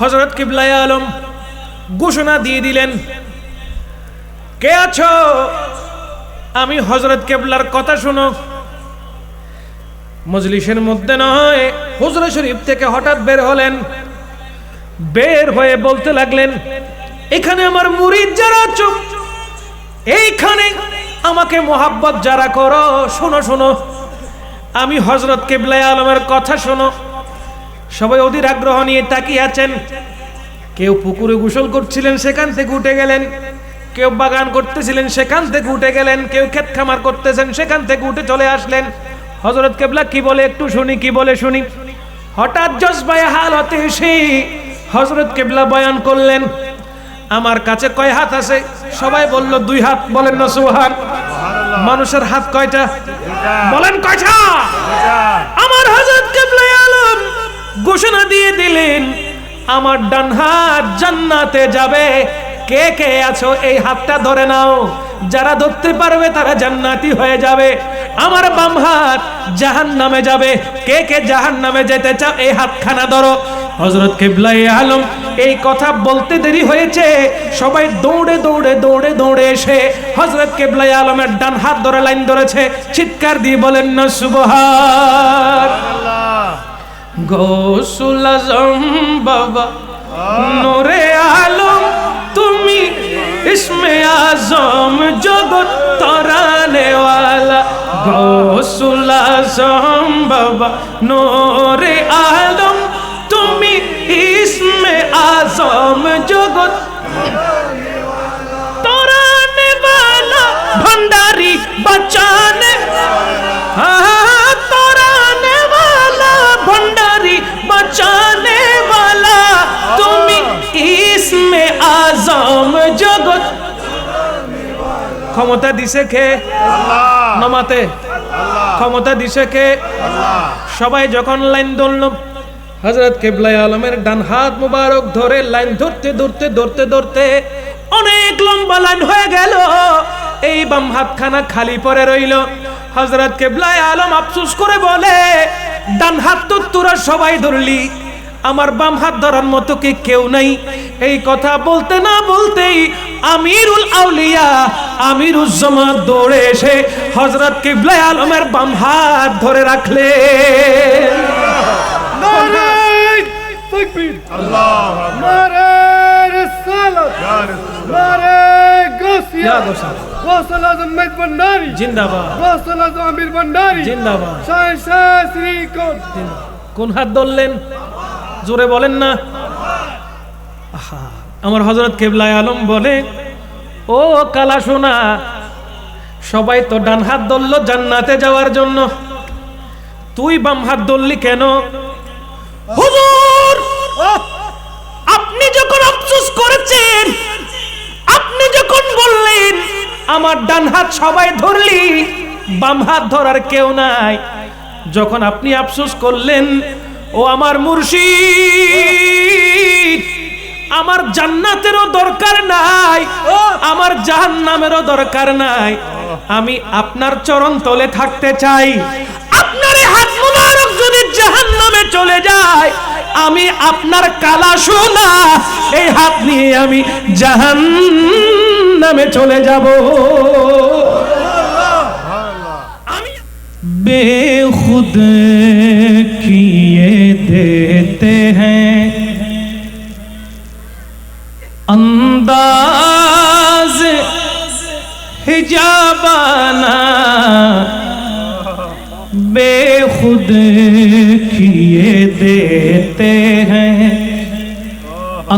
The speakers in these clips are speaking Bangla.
হযরত কিবলা আলম ঘোষণা দিয়ে দিলেন, কে আছো? আমি হযরত কিবলার কথা শুনো। মজলিসের মধ্যে নয়, হুজরা শরীফ থেকে হঠাৎ বের হলেন, বের হয়ে বলতে লাগলেন, এখানে আমার মুরিদ যারা আছো, এইখানে আমাকে মোহাব্বত যারা করো, শোনো শোনো, আমি হযরত কিবলা আলমের কথা শোনো। সবাই অধীর আগ্রহ নিয়ে তাকিয়ে আছেন। কেউ পুকুরে গোসল করছিলেন, সেখান থেকে উঠে গেলেন। কেউ বাগান করতেছিলেন, সেখান থেকে উঠে গেলেন। কেউ ক্ষেত খামার করতেছেন, সেখান থেকে উঠে চলে আসলেন। হযরত কিবলা কি বলে একটু শুনি, কি বলে শুনি। হঠাৎ জজবায়ে হালতে এসে হযরত কিবলা বয়ান করলেন, আমার কাছে কয় হাত আছে? সবাই বলল 2 হাত। বলেন না সুবহান। মানুষের হাত কয়টা? বলেন কয়টা? আমার হযরত কিবলা আলম ঘোষণা দিয়ে দিলেন, আমার ডান হাত জান্নাতে যাবে। কে কে আছো এই হাতটা ধরে নাও, যারা ধরতে পারবে তারা জান্নাতি হয়ে যাবে। আমার বাম হাত জাহান্নামে যাবে। কে কে জাহান্নামে যেতে চাও এই হাতখানা ধরো। হযরত কিবলা আলম এই কথা বলতে দেরি হয়েছে, সবাই দৌড়ে দৌড়ে দৌড়ে দৌড়ে এসে হযরত কিবলা আলমের ডান হাত ধরে লাইন ধরেছে। চিৎকার দিয়ে বলেন না সুবহানাল্লাহ। গৌসুল আজম বাবা নূরে আলম, তুমি ইসমে আজম জগৎ তরানে ওয়ালা। গৌসুল আজম বাবা নূরে আলম, তুমি ইসমে আজম জগৎ তরানে ওয়ালা। ভंडारी बचाने तराने वाला, भंडारी बचाने वाला, তুমি ইসমে আজম জগৎ। ক্ষমতা দিছে কে? আল্লাহ। নমাতে ক্ষমতা দিছে কে? আল্লাহ। সবাই যখন লাইন ধরল, হযরত কিবলা আলমের ডান হাত মুবারক ধরে লাইন ধরতে ধরতে ধরতে ধরতে অনেক লম্বা লাইন হয়ে গেল। এই বাম হাতখানা খালি পড়ে রইল। হযরত কিবলা আলম আফসোস করে বলে, ডান হাত তো তোরা সবাই ধরলি, আমার বাম হাত ধরার মতো কি কেউ নাই? এই কথা বলতে না বলতেই আমিরুল আউলিয়া আমিরুজ জামান দৌড়ে এসে হযরত কিবলা আলমের বাম হাত ধরে রাখলেন। নারে তাকবীর, আল্লাহু আকবার, নারে রিসালাত, নারে গাউসিয়া, গৌসুল আজম মেদ ভंडारी জিন্দাবাদ, গৌসুল আজম আমির भंडारी জিন্দাবাদ। শাহ শ্রী কোন হাত ধরলেন? জোরে বলেন না। আমার হযরত কিবলা আলম বলে, ও কালা সোনা, সবাই তো ডান হাত ধরলো জান্নাতে যাওয়ার জন্য, তুই বাম হাত ধরলি কেন? হুজুর, আপনি যখন আফসোস করেছেন, আপনি যখন বললেন আমার ডান হাত সবাই ধরলি, বাম হাত ধরার কেউ নাই, যখন আপনি আফসোস করলেন, ও আমার মুর্শিদ, আমার জান্নাতেরও দরকার নাই, আমার জাহান্নামেরও দরকার নাই, আমি আপনার চরণ তলে থাকতে চাই। আপনার হাত মুবারক যদি জাহান্নামে চলে যায়, আমি আপনার কালা সোনা এই হাত নিয়ে আমি জাহান্নামে চলে যাব। আমি বেখুদ কিয়ে দেতে हैं अंदाज हिजाबाना, बेखुद किए देते हैं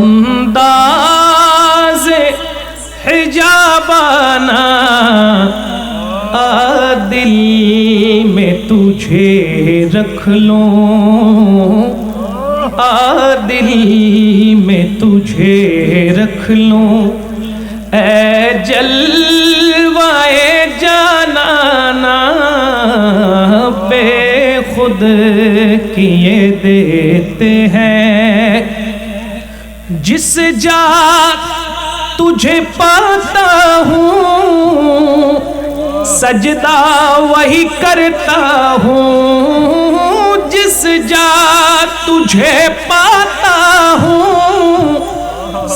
अंदाज हिजाबाना, दिल में तुझे रख लूं, दिल में तुझे रख लूं, ऐ जलवाए जानाना, बेखुद किए देते हैं। जिस जात तुझे पाता हूँ, सजदा वही करता हूँ, जिस जात तुझे पाता हूँ,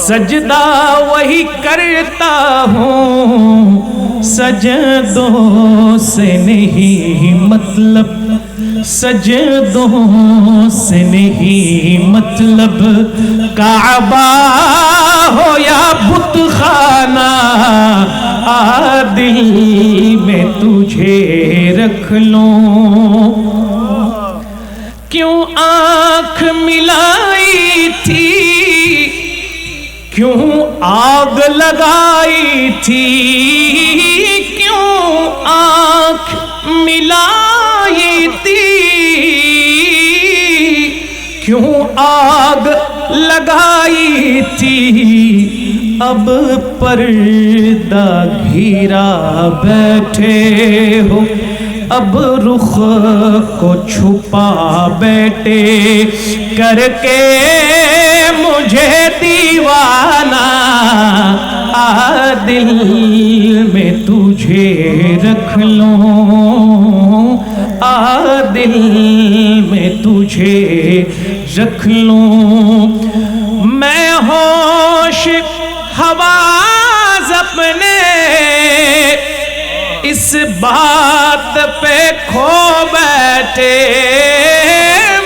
سجدہ وہی کرتا ہوں سجدوں سے نہیں مطلب، سجدوں سے نہیں مطلب، کعبہ ہو یا بت خانہ دل میں تجھے رکھ لوں۔ کیوں آنکھ ملائی تھی، کیوں آگ لگائی تھی، کیوں آنکھ ملائی تھی، کیوں آگ لگائی تھی، اب پردہ گھیرا بیٹھے ہو، اب رخ کو چھپا بیٹھے، کر کے مجھے دیوانہ دل میں تجھے رکھ لوں، دل میں تجھے رکھ لوں۔ میں ہوش حواس اپنے اس بات پہ کھو بیٹھے،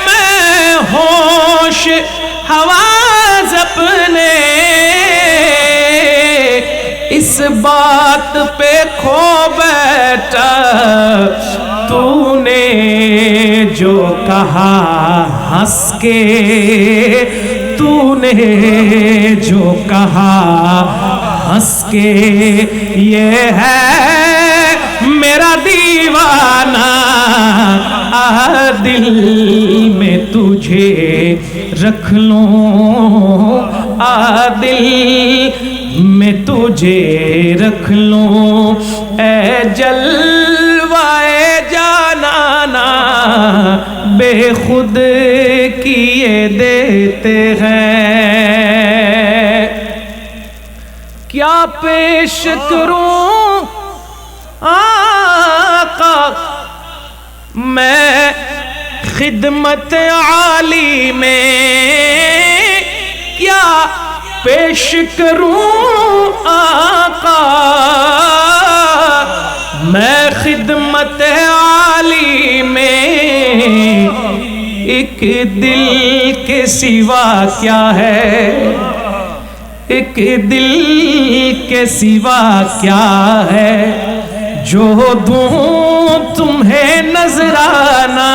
میں ہوش حواس اپنے اس بات پہ کھو بیٹھا، تو نے جو کہا ہنس کے، تو نے جو کہا ہنس کے، یہ ہے میرا دیوانہ دل میں تجھے رکھ لوں، دل میں تجھے رکھ لوں۔ اے جلوائے جانانا بے خود کیے دیتے ہیں، کیا پیش کروں آقا میں خدمت عالی میں، کیا پیش کروں آقا میں خدمت عالی میں، ایک دل کے سوا کیا ہے، ایک دل کے سوا کیا ہے، جو دوں تمہیں نذرانہ،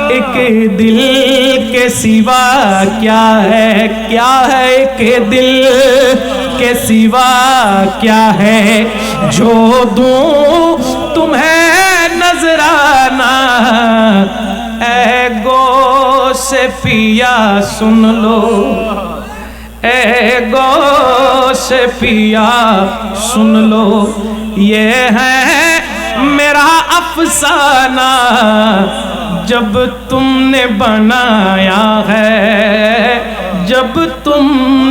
ایک دل کے سوا کیا ہے، کیا ہے ایک دل کے سوا کیا ہے، جو دوں تمہیں نذرانہ۔ اے گو سے پیا سن لو، اے گو سے پیا سن لو، یہ ہے میرا افسانہ، جب تم نے بنایا ہے، جب تم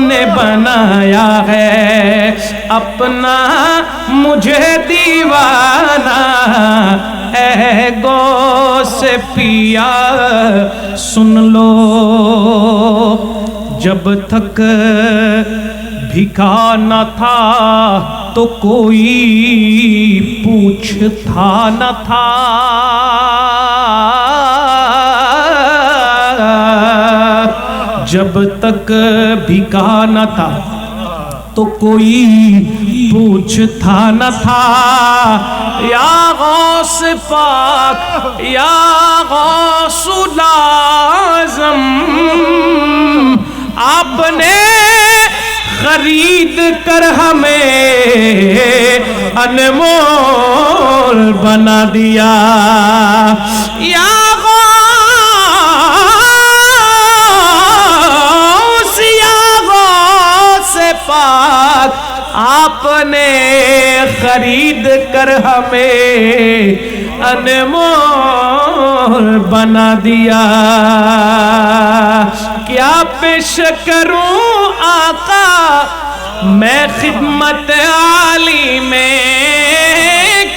نے بنایا ہے اپنا مجھے دیوانہ، اے گو سے پیا سن لو۔ جب تک بھیکا نہ تھا تو کوئی پوچھتا نہ تھا، جب تک بھیکا نہ تھا تو کوئی پوچھتا نہ تھا، یا غوث پاک یا غوث الاعظم، آپ نے خرید کر ہمیں انمول بنا دیا، یا پاک آپ نے خرید کر ہمیں انمول بنا دیا، کیا پیش کروں آقا میں خدمت عالی میں،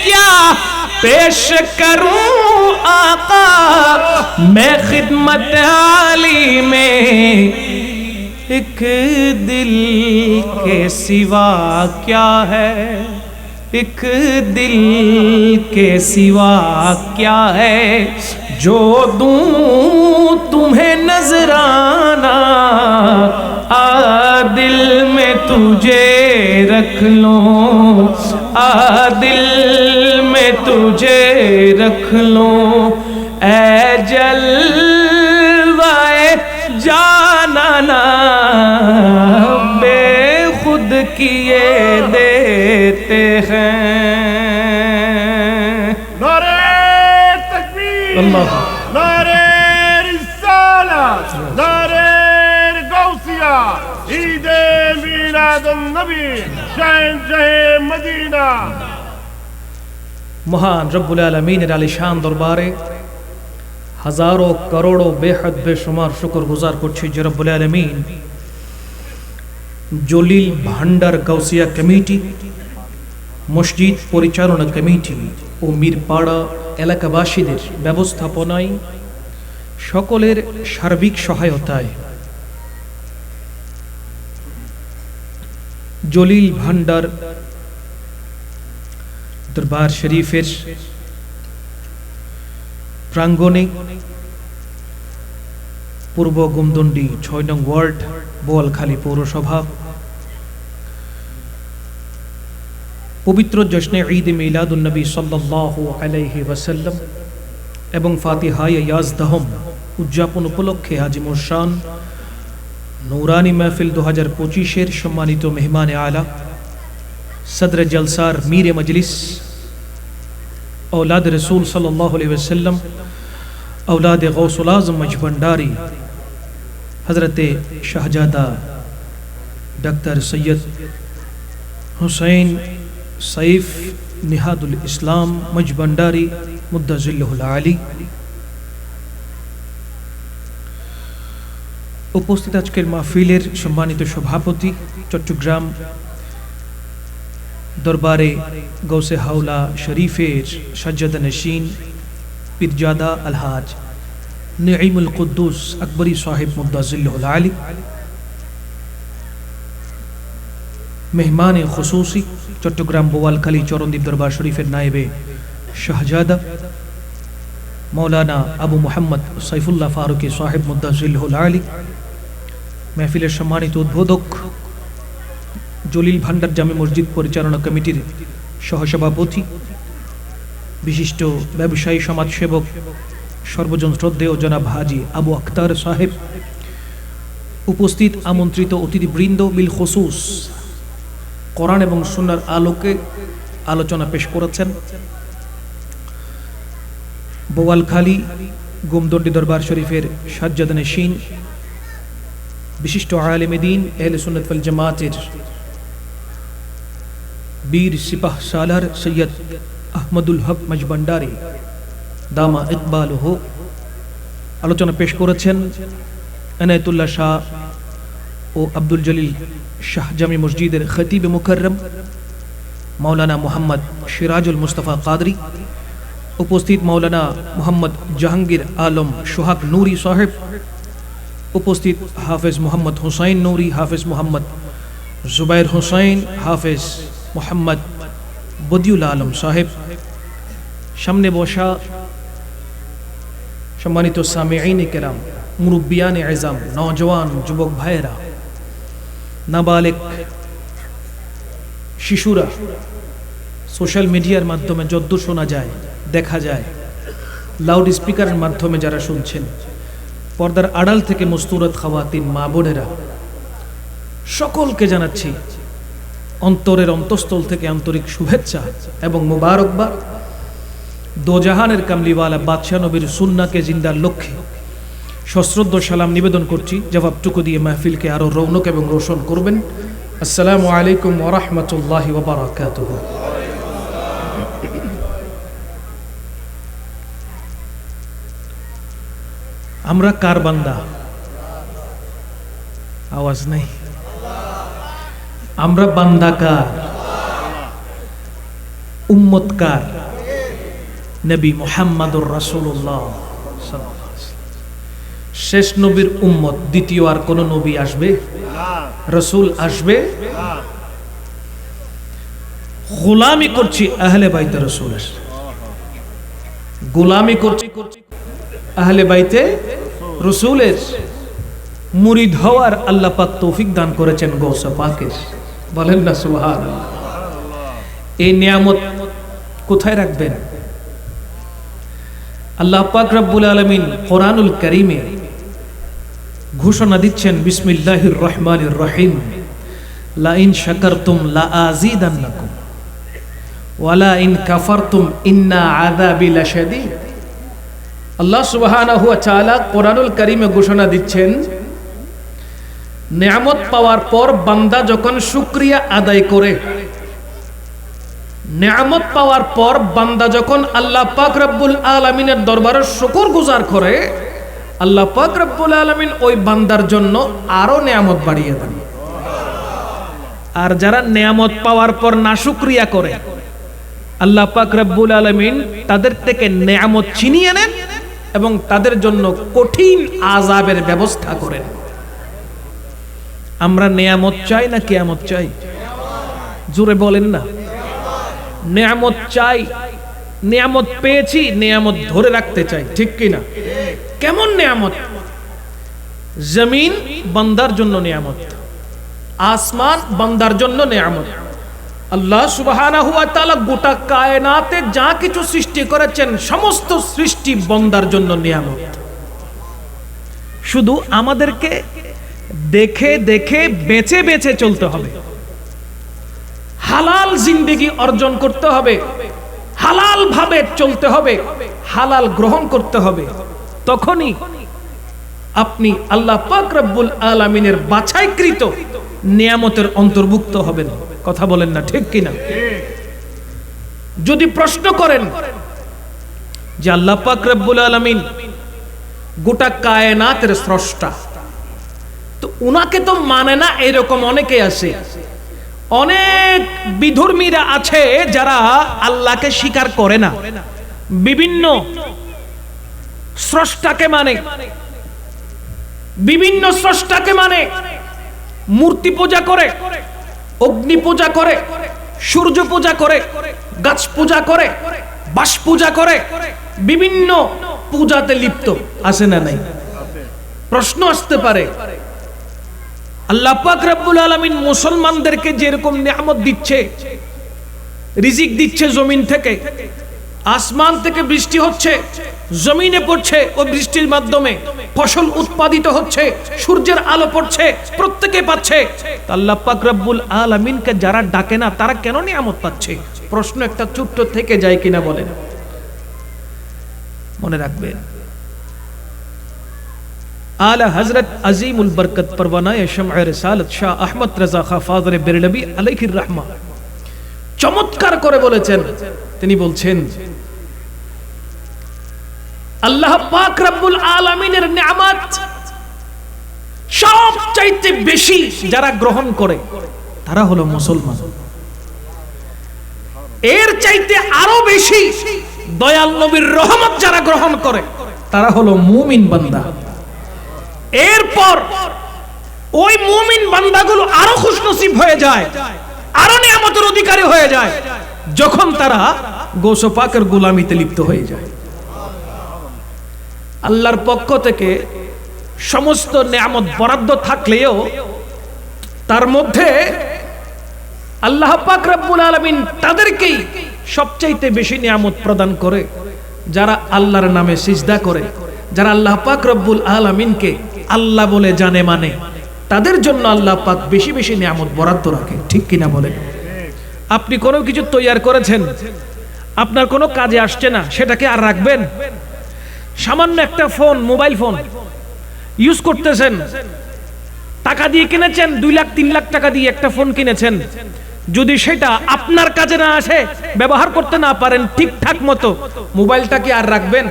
کیا پیش کروں آقا میں خدمت عالی میں، एक दिल के सिवा क्या है, एक दिल के सिवा क्या है, जो दूं तुम्हें नजराना, आ दिल में तुझे रख लूं, आ दिल में तुझे रख लूं, ऐ जलवाए जाना बेखुद किए देते हैं। नारे तकबीर, अल्लाह नारे रिसालत, नारे गौसिया, ईदे मीलादुन नबी, शहंशाहे मदीना। महान रब्बुल आलमीনের আলিশান দরবারে হাজারো করোড়ো বেহদ বেশুমার শুকরগুজার করছি যে রব্বুল আলামিন জলিল ভান্ডার গাউসিয়া কমিটি, মসজিদ পরিচালনা কমিটি ও মিরপাড়া এলাকাবাসীদের ব্যবস্থাপনায় সকলের সার্বিক সহায়তায় জলিল ভান্ডার দরবার শরীফের প্রাঙ্গণে পূর্ব গুমদন্ডি ৬ নং ওয়ার্ড বোয়ালখালী পৌরসভা পবিত্র জশ্নে ঈদ মিলাদুন নবী সাল্লাল্লাহু আলাইহি ওয়াসাল্লাম এবং ফাতিহায়ে ইয়াজদাহম উদযাপন উপলক্ষে আজিমুর শান নূরানি মাহফিল 2025 সম্মানিত মেহমানে আলা সদর জলসার মীর মজলিস औलाद रसूल सल्लल्लाहु अलैहि वसल्लम औलाद गौसुल आज़म मजबंडारी हज़रत शाहजादा डॉक्टर सैयद हुसैन सैफ निहादुल इस्लाम मजबंडारी मुद्दज़िल्लुहुल आली उपस्थित आजकेर महफिलेर सम्मानित सभापति चट्टग्राम दरबारे गौसे हाउला शरीफेर सज्जादा नशीन पीरजादा अलहाज नईमुल कुद्दूस अकबरी साहिब मुद्दज़िल्लुहुल आली, मेहमान खुसूसी चट्टग्राम बोवालखाली चरणदीप दरबार शरीफेर नायबे शाहजादा मौलाना अबू मुहम्मद सैफुल्लाह फारूकी साहिब मुद्दज़िल्लुहुल आली, महफिलेर सम्मानित उद्बोधक জলিল ভান্ডার জামে মসজিদ পরিচালনা কমিটির সহসভাপতি বিশিষ্ট ব্যবসায়ী সমাজসেবক সর্বজন শ্রদ্ধেয় জনাব হাজী আবু আখতার সাহেব, উপস্থিত আমন্ত্রিত অতিথিবৃন্দ বিল খুসুস কোরআন এবং সুন্নাহর আলোকে আলোচনা পেশ করেছেন বোয়ালখালী গুমদন্ডি দরবার শরীফের সাজ্জাদা নশীন বিশিষ্ট আলেমে দ্বীন আহলে সুন্নাত ওয়াল জামাতের বীর সিপাহ সালার সৈয়দ আহমদুল হক মজবন্ডারি দামা ইকবালুহু। আলোচনা পেশ করেছেন এনায়েতুল্লাহ শাহ ও আব্দুল জলিল শাহ জামি মসজিদের খতিব মুকররম মৌলানা মোহাম্মদ সিরাজুল মুস্তাফা কাদরি, উপস্থিত মৌলানা মোহাম্মদ জাহাঙ্গীর আলম সোহাগ নূরি সাহেব, উপস্থিত হাফেজ মোহাম্মদ হুসাইন নূরি, হাফেজ মোহাম্মদ জুবাইর হুসাইন, হাফেজ মোহাম্মদ বদিউল আলম সাহেব, সামনে বসা সম্মানিত সামিঈনে কেরাম, মুরব্বিয়ানে আযম, নওজওয়ান যুবক ভাইয়েরা, নাবালেগ শিশুরা, সোশ্যাল মিডিয়ার মাধ্যমে যদ্দূর শোনা যায় দেখা যায়, লাউড স্পিকারের মাধ্যমে যারা শুনছেন, পর্দার আড়াল থেকে মুস্তুরাত খাওয়াতিন মা বোনেরা, সকলকে জানাচ্ছি অন্তরের অন্তঃস্থল থেকে আন্তরিক শুভেচ্ছা এবং মোবারকবাদ। দোজাহানের কামলিওয়ালা বাদশাহ নবীর সুন্নাহকে জিন্দার লক্ষ্যে সশ্রদ্ধ সালাম নিবেদন করছি, জবাবটুকু দিয়ে মাহফিলকে আরো রৌনক এবং রোশন করবেন। আসসালামু আলাইকুম ওয়া রাহমাতুল্লাহি ওয়া বারাকাতুহু। আমরা কার বান্দা? আওয়াজ নাই। আমরা বান্দা কার? উম্মত কার? নবী মুহাম্মদুর রাসূলুল্লাহ শেষ নবীর উম্মত, দ্বিতীয় আর কোন নবী আসবে, রাসূল আসবে? গোলামি করছি আহলে বাইতে রাসূলের, গোলামি করছি আহলে বাইতে রাসূলের। মুরিদ হওয়ার আল্লাহ পাক তৌফিক দান করেছেন গৌসে পাকের, বলেন না সুবহানাল্লাহ। এই নিয়ামত কোথায় রাখবেন? আল্লাহ পাক রব্বুল আলামিন কোরআনুল কারীমে ঘোষণা দিচ্ছেন, বিসমিল্লাহির রহমানির রহিম, লা ইন শাকারতুম লা আযীদান্নাকুম ওয়া লা ইন কাফারতুম ইন্না আযাবি লাশাদীদ। আল্লাহ সুবহানাহু ওয়া তাআলা কোরআনুল কারীমে ঘোষণা দিচ্ছেন, নিয়ামত পাওয়ার পর বান্দা যখন শুকরিয়া আদায় করে, নিয়ামত পাওয়ার পর বান্দা যখন আল্লাহ পাক রব্বুল আলামিনের দরবারে শুকরগুজার করে, আল্লাহ পাক রব্বুল আলামিন ওই বান্দার জন্য আরো নিয়ামত বাড়িয়ে দেন। আর যারা নিয়ামত পাওয়ার পর নাশুকরিয়া করে, আল্লাহ পাক রব্বুল আলামিন তাদের থেকে নিয়ামত ছিনিয়ে নেন এবং তাদের জন্য কঠিন আযাবের ব্যবস্থা করেন। আমরা নিয়ামত চাই না কিয়ামত চাই? জোরে বলেন না। নিয়ামত চাই, নিয়ামত পেয়েছি, নিয়ামত ধরে রাখতে চাই, ঠিক কি না? কেমন নিয়ামত? জমিন বান্দার জন্য নিয়ামত, আসমান বান্দার জন্য নিয়ামত। আল্লাহ সুবহানাহু ওয়া তাআলা গোটা কায়নাতে যা কিছু সৃষ্টি করেছেন সমস্ত সৃষ্টি বান্দার জন্য নিয়ামত। শুধু আমাদেরকে দেখে দেখে বেঁচে বেঁচে চলতে হবে, হালাল জিন্দেগি অর্জন করতে হবে, হালাল ভাবে চলতে হবে, হালাল গ্রহণ করতে হবে। তখনই আপনি আল্লাহ পাক রব্বুল আলামিনের বাছাইকৃত নিয়ামতের অন্তর্ভুক্ত হবেন। কথা বলেন না, ঠিক কিনা? যদি প্রশ্ন করেন যে আল্লাহ পাক রব্বুল আলামিন গোটা কায়নাতের স্রষ্টা, তো উনাকে তো মানে না এরকম অনেকে আছে। অনেক বিধর্মীরা আছে যারা আল্লাহকে স্বীকার করে না, বিভিন্ন স্রষ্টাকে মানে, বিভিন্ন স্রষ্টাকে মানে, মূর্তি পূজা করে, অগ্নি পূজা করে, সূর্য পূজা করে, গাছ পূজা করে, বাঁশ পূজা করে, বিভিন্ন পূজাতে লিপ্ত আছে না নাই? প্রশ্ন আসতে পারে, আল্লাহ পাক রব্বুল আলামিন মুসলমানদেরকে যেরকম নিয়ামত দিচ্ছে, রিজিক দিচ্ছে জমিন থেকে, আসমান থেকে বৃষ্টি হচ্ছে, জমিনে পড়ছে, ওই বৃষ্টির মাধ্যমে ফসল উৎপাদিত হচ্ছে, সূর্যের আলো পড়ছে, প্রত্যেকে পাচ্ছে। আল্লাহ পাক রব্বুল আলামিনকে যারা ডাকে না তারা কেন নিয়ামত পাচ্ছে? প্রশ্ন একটা ছোট্ট থেকে যায় কিনা বলেন? মনে রাখবেন, आला हजरत अजीमुल बरकत परवाना शमअ रिसालत शाह अहमद रजा खा फादर बेरलवी अलैहिर रहमा চমৎকার করে বলেছেন। তিনি বলছেন, আল্লাহ পাক রব্বুল আলামিনের নিয়ামত সবচাইতে বেশি যারা গ্রহণ করে তারা হলো মুসলমান। এর চাইতে আরো বেশি দয়াল নবীর রহমত যারা গ্রহণ করে তারা হলো মুমিন বান্দা। এরপর ওই মুমিন বান্দাগুলো আরো খুশনসিব হয়ে যায়, আরো নিয়ামতের অধিকারী হয়ে যায় যখন তারা গৌসে পাকের গোলামিতে লিপ্ত হয়ে যায়। আল্লাহর পক্ষ থেকে সমস্ত নিয়ামত বরাদ্দ থাকলেও তার মধ্যে আল্লাহ পাক রব্বুল আলামিন তাদেরকেই সবচাইতে বেশি নিয়ামত প্রদান করে যারা আল্লাহর নামে সিজদা করে, যারা আল্লাহ পাক রব্বুল আলামিনকে আল্লাহ বলে জানে মানে, তাদের জন্য আল্লাহ পাক বেশি বেশি নিয়ামত বরাদ্দ রাখে, ঠিক কিনা বলেন? আপনি কোনো কিছু তৈরি করেছেন, আপনার কোনো কাজে আসছে না, সেটাকে আর রাখবেন? সামান্য একটা ফোন, মোবাইল ফোন ইউজ করতেছেন, টাকা দিয়ে কিনেছেন, 2 লাখ 3 লাখ টাকা দিয়ে একটা ফোন কিনেছেন, যদি সেটা আপনার কাজে না আসে, ব্যবহার করতে না পারেন ঠিকঠাক মতো, মোবাইলটা কি আর রাখবেন?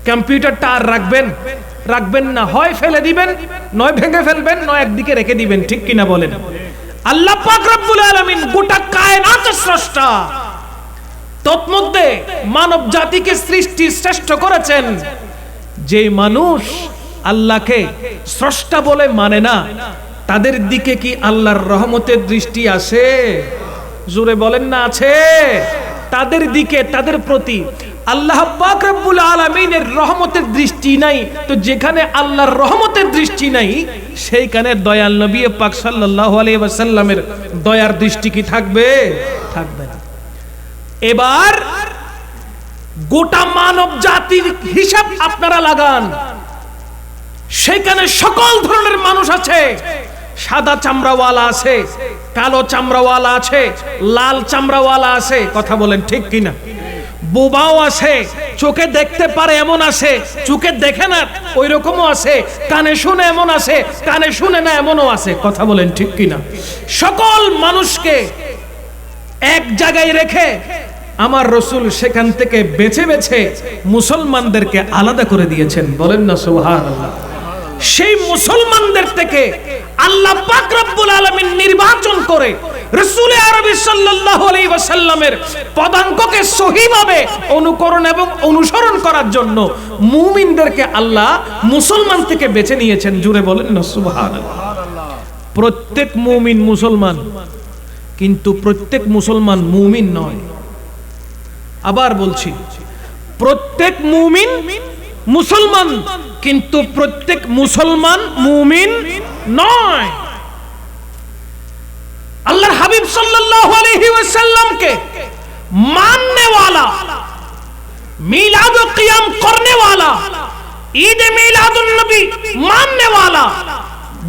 কম্পিউটারটা আর রাখবেন? রাখবেন না। হয় ফেলে দিবেন, নয় ভেঙে ফেলবেন, নয় একদিকে রেখে দিবেন, ঠিক কিনা বলেন? আল্লাহ পাক রব্বুল আলামিন গোটা কায়নাতের স্রষ্টা, তন্মধ্যে মানব জাতিকে সৃষ্টি শ্রেষ্ঠ করেছেন যে মানুষ আল্লাহকে স্রষ্টা বলে মানে না, তাদের দিকে কি আল্লাহর রহমতের দৃষ্টি আছে? জোরে বলেন না আছে? তাদের দিকে, তাদের প্রতি আল্লাহ পাক রব্বুল আলামিনের রহমতের দৃষ্টি নাই, তো যেখানে আল্লাহর রহমতের দৃষ্টি নাই সেইখানে দয়াল নবী পাক সাল্লাল্লাহু আলাইহি ওয়াসাল্লামের দয়ার দৃষ্টি কি থাকবে? থাকবে না। এবার গোটা মানব জাতির হিসাব আপনারা লাগান, সেখানে সকল ধরনের মানুষ আছে। সাদা চামড়াওয়ালা আছে, কালো চামড়াওয়ালা আছে, লাল চামড়াওয়ালা আছে, কথা বলেন ঠিক কিনা? বোবাও আছে, চোখে দেখতে পারে এমন আছে, চোখে দেখে না ওই রকমও আছে, কানে শুনে এমন আছে, কানে শুনে না এমনও আছে, কথা বলেন ঠিক কিনা? সকল মানুষকে এক জায়গায় রেখে আমার রাসূল সেখান থেকে বেছে বেছে মুসলমানদেরকে আলাদা করে দিয়েছেন, বলেন না সুবহানাল্লাহ। সেই মুসলমানদের থেকে আল্লাহ পাক রব্বুল আলামিন নির্বাচন করে রাসূল আরবি সাল্লাল্লাহু আলাইহি ওয়াসাল্লামের পদাঙ্ককে সহিভাবে অনুকরণ এবং অনুসরণ করার জন্য মুমিনদেরকে আল্লাহ মুসলমান থেকে বেছে নিয়েছেন। জুড়ে বলেন না সুবহানাল্লাহ। প্রত্যেক মুমিন মুসলমান, কিন্তু প্রত্যেক মুসলমান মুমিন নয়। আবার বলছি, প্রত্যেক মুমিন মুসলমান, কিন্তু প্রত্যেক মুসলমান মুমিন নয়। আল্লাহর হাবিব সাল্লাল্লাহু আলাইহি ওয়াসাল্লামকে মাননে वाला, মিলাদ ও কিয়াম করনে वाला, ঈদ মিলাদুন নবী মাননে वाला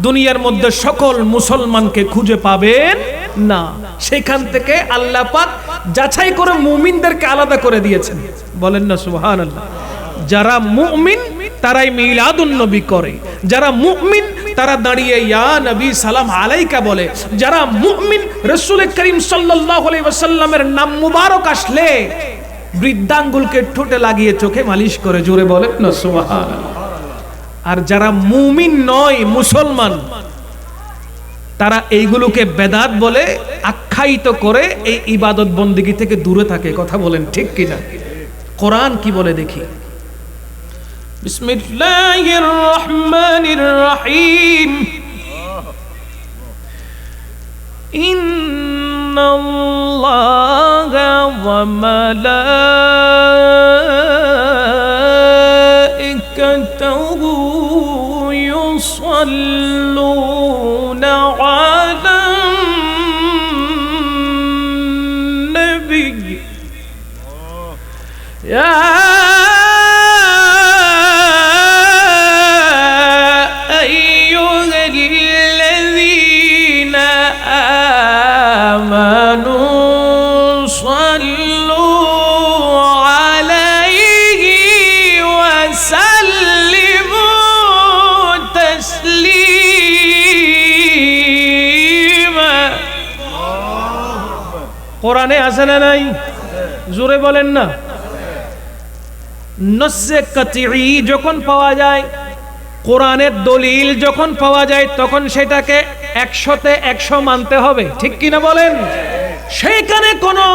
দুনিয়ার মধ্যে সকল মুসলমানকে খুঁজে পাবেন না। সেখান থেকে আল্লাহ পাক যাচাই করে মুমিনদেরকে আলাদা করে দিয়েছেন, বলেন না সুবহানাল্লাহ। যারা মুমিন তারাই মিলাদুন নবী করে, যারা মুমিন তারা দাঁড়িয়ে ইয়া নবী সালাম আলাইকা বলে, যারা মুমিন রাসূল করিম সাল্লাল্লাহু আলাইহি ওয়াসাল্লামের নাম মুবারক আসলে বৃদ্ধাঙ্গুলকে ঠোঁটে লাগিয়ে চোখে মালিশ করে, জোরে বলেন না সুবহানাল্লাহ। আর যারা মুমিন নয়, মুসলমান, তারা এইগুলোকে বেদাত বলে আখ্যায়িত করে এই ইবাদত বন্দেগী থেকে দূরে থাকে, কথা বলেন ঠিক কিনা? কোরআন কি বলে দেখি। বিসমিল্লাহির রহমানির রহিম। ইন্নাল্লাহা ওয়া মালাইকাতাহু ইউসাল্লুনা আলান নবী ইয়া কোরআনে আছে না নাই? জোরে বলেন না। নসে কাতঈ যখন পাওয়া যায়, কোরআনের দলিল যখন পাওয়া যায়, তখন সেটাকে 100তে 100 মানতে হবে, ঠিক কিনা বলেন? সেইখানে কোনো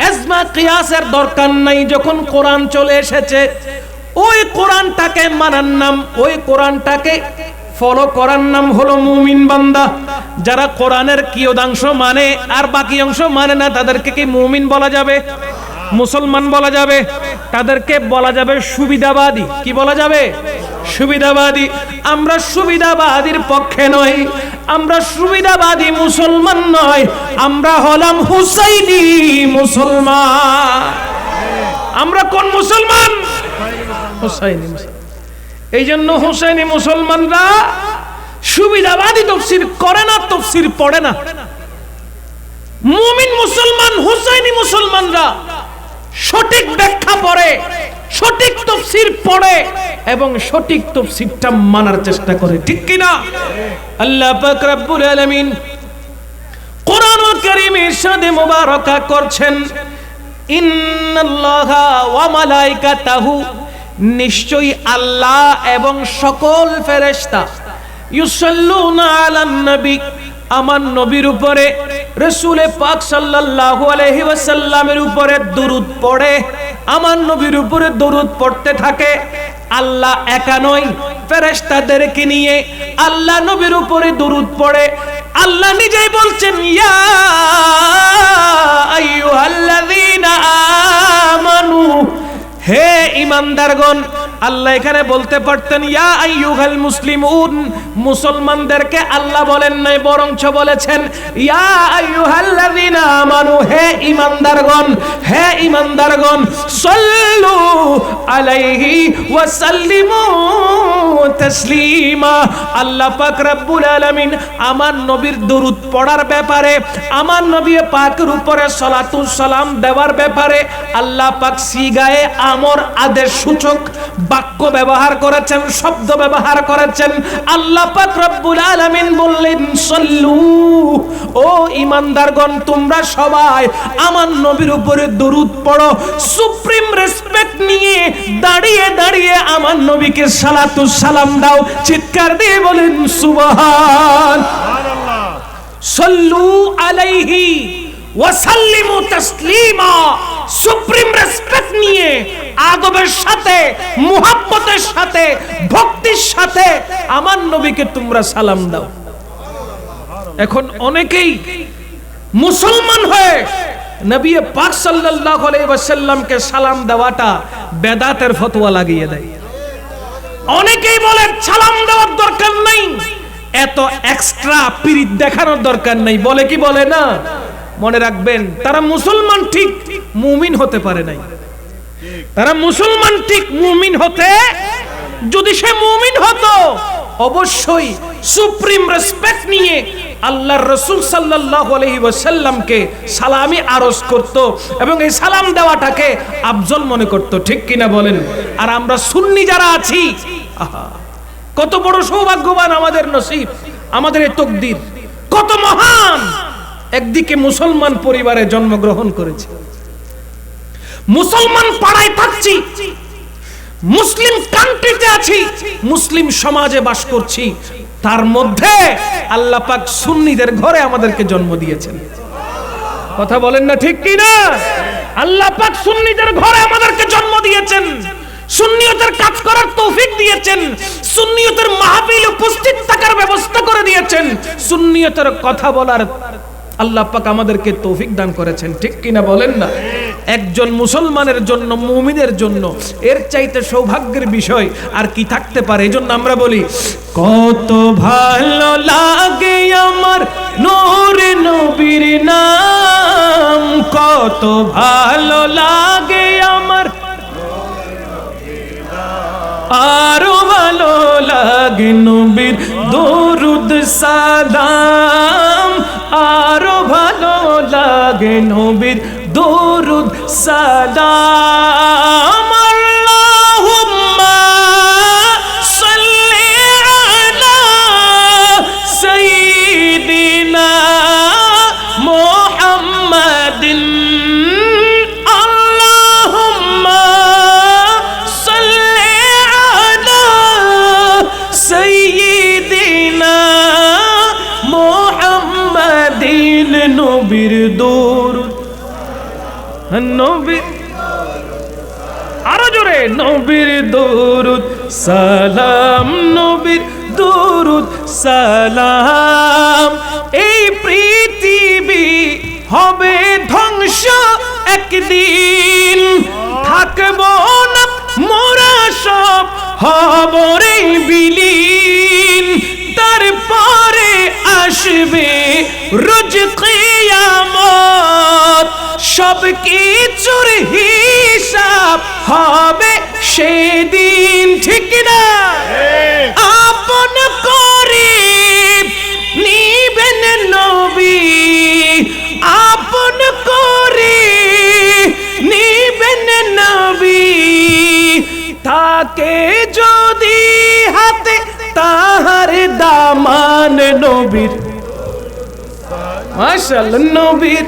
ইজমা কিয়াসের দরকার নাই। যখন কোরআন চলে এসেছে, ওই কোরআনটাকে মানার নাম, ওই কোরআনটাকে ফলো করার নাম হলো মুমিন বান্দা। যারা কোরআনের কিয়দাংশ মানে আর বাকি অংশ মানে না, তাদেরকে কি মুমিন বলা যাবে? মুসলমান বলা যাবে? তাদেরকে বলা যাবে সুবিধাবাদী। কি বলা যাবে? সুবিধাবাদী। আমরা সুবিধাবাদীর পক্ষে নই, আমরা সুবিধাবাদী মুসলমান নয়, আমরা হলাম হুসাইনি মুসলমান। আমরা কোন মুসলমান? হুসাইনি মুসলমান। এই জন্য হুসাইনি মুসলমানরা সুবিধাবাদী তাফসীর করে না, তাফসীর পড়ে না। মুমিন মুসলমান হুসাইনি মুসলমানরা সঠিক ব্যাখ্যা পড়ে, সঠিক তাফসীর পড়ে এবং সঠিক তাফসীরটা মানার চেষ্টা করে, ঠিক কি না? আল্লাহ পাক রব্বুল আলামিন কোরআনুল কারীমে ইরশাদে মুবারাকা করছেন, ইন্নাল্লাহা ওয়া মালাইকাতাহু, নিশ্চয়ই আল্লাহ এবং সকল ফেরেশতা, ইউসাল্লুনা আলান নবী, আমার নবীর উপরে, রাসূল পাক সাল্লাল্লাহু আলাইহি ওয়াসাল্লামের উপরে দরুদ পড়ে, আমার নবীর উপরে দরুদ পড়তে থাকে। আল্লাহ একা নয়, ফেরেশতাদেরকে নিয়ে আল্লাহ নবীর উপরে দরুদ পড়ে। আল্লাহ নিজেই বলছেন, ইয়া আইয়ুহাল্লাযীনা আমানু, হে ঈমানদারগণ। আল্লাহ এখানে বলতে পারতেন ইয়া আইয়ুহাল মুসলিমুন, মুসলমানদেরকে আল্লাহ বলেন নাই, বরঞ্চ বলেছেন ইয়া আইয়ুহাল্লাযীনা আমানু, হে ঈমানদারগণ, হে ঈমানদারগণ, সাল্লু আলাইহি ওয়া সাল্লিমু তাসলিমা। আল্লাহ পাক রব্বুল আলামিন আমার নবীর দরুদ পড়ার ব্যাপারে, আমার নবী পাকের উপরে সালাতুস সালাম দেওয়ার ব্যাপারে আল্লাহ পাক সিগায়ে আমর, আদেশ সূচক বাক্য ব্যবহার করেছেন, শব্দ ব্যবহার করেছেন। আল্লাহ পাক রব্বুল আলামিন বললেন সাল্লু, ও ঈমানদারগণ তোমরা সবাই আমার নবীর উপরে দরুদ পড়ো। সুপ্রিম রেসপেক্ট নিয়ে দাঁড়িয়ে দাঁড়িয়ে আমার নবীকে সালাতুস সালাম দাও। চিৎকার দিয়ে বলেন সুবহানাল্লাহ। সাল্লু আলাইহি ওয়া সাল্লিমু তাসলিমা। সুপ্রিম রেসপেক্ট নিয়ে, আদবের সাথে, মুহাব্বতের সাথে, ভক্তির সাথে আমার নবীকে তোমরা সালাম দাও। এখন অনেকেই মুসলমান হয়ে নবী পাক সাল্লাল্লাহু আলাইহি ওয়াসাল্লামকে সালাম দেওয়াটা বেদাতের ফতোয়া লাগিয়ে দেয়। অনেকেই বলে সালাম দেওয়ার দরকার নাই, এত এক্সট্রা পিরিত দেখানোর দরকার নাই, বলে কি বলে না? মনে রাখবেন, তারা মুসলমান ঠিক, মুমিন হতে পারে নাই। তারা মুসলমান ঠিক, মুমিন হতে, যদি সে মুমিন হতো অবশ্যই সুপ্রিম রেসপেক্ট নিয়ে আল্লাহর রাসূল সাল্লাল্লাহু আলাইহি ওয়াসাল্লামকে সালামি আরজ করত এবং এই সালাম দেওয়াটাকে আফজল মনে করত। ঠিক কিনা বলেন? আর আমরা সুন্নি যারা আছি, আহা কত বড় সৌভাগ্যবান আমাদের নসিব, আমাদের এই তকদির, কত মহান। একদিকে মুসলমান পরিবারে জন্মগ্রহণ করেছি, মুসলমান পাড়ায় থাকছি, মুসলিম কান্ট্রিতে আছি, মুসলিম সমাজে বাস করছি, তার মধ্যে আল্লাহ পাক সুন্নিদের ঘরে আমাদেরকে জন্ম দিয়েছেন। কথা বলেন না ঠিক কি না? আল্লাহ পাক সুন্নিদের ঘরে আমাদেরকে জন্ম দিয়েছেন, সুন্নিয়তের কাজ করার তৌফিক দিয়েছেন, সুন্নিয়তের মাহফিলে উপস্থিত থাকার ব্যবস্থা করে দিয়েছেন, সুন্নিয়তের কথা বলার আল্লাহ পাক আমাদেরকে তৌফিক দান করেছেন। ঠিক কিনা বলেন না? একজন মুসলমানের জন্য, মুমিনের জন্য এর চাইতে সৌভাগ্যের বিষয় আর কি থাকতে পারে? এজন্য আমরা বলি কত ভালো লাগে আমার নূর নবীর নাম, কত ভালো লাগে আমার, আরো ভালো লাগে নবীর দরুদ সালাম, আরো ভালো লাগে নবীর দরুদ সালাম। আল্লাহুম্মা সাল্লি আলা সাইয়্যিদিনা মুহাম্মাদিন, আল্লাহুম্মা সাল্লি আলা সাইয়্যিদিনা মুহাম্মাদিন। নবীর দরুদ, নবীর, আরো জোরে, নবীর দরুদ সালাম, নবীর দরুদ সালাম। এই পৃথিবী হবে ধ্বংস একদিন, থাকবো না মোরা সব হব রে বিলীন, তারপরে আসবে রোজ কিয়ামত, সব কিছুর হিসাব হবে সেদিন। ঠিক না? আপন করে নিবেন নবী, আপন করে নিবেন নবী, তাকে যদি হাতে তাহার দামান নবীর, মাশাআল্লাহ নবীর,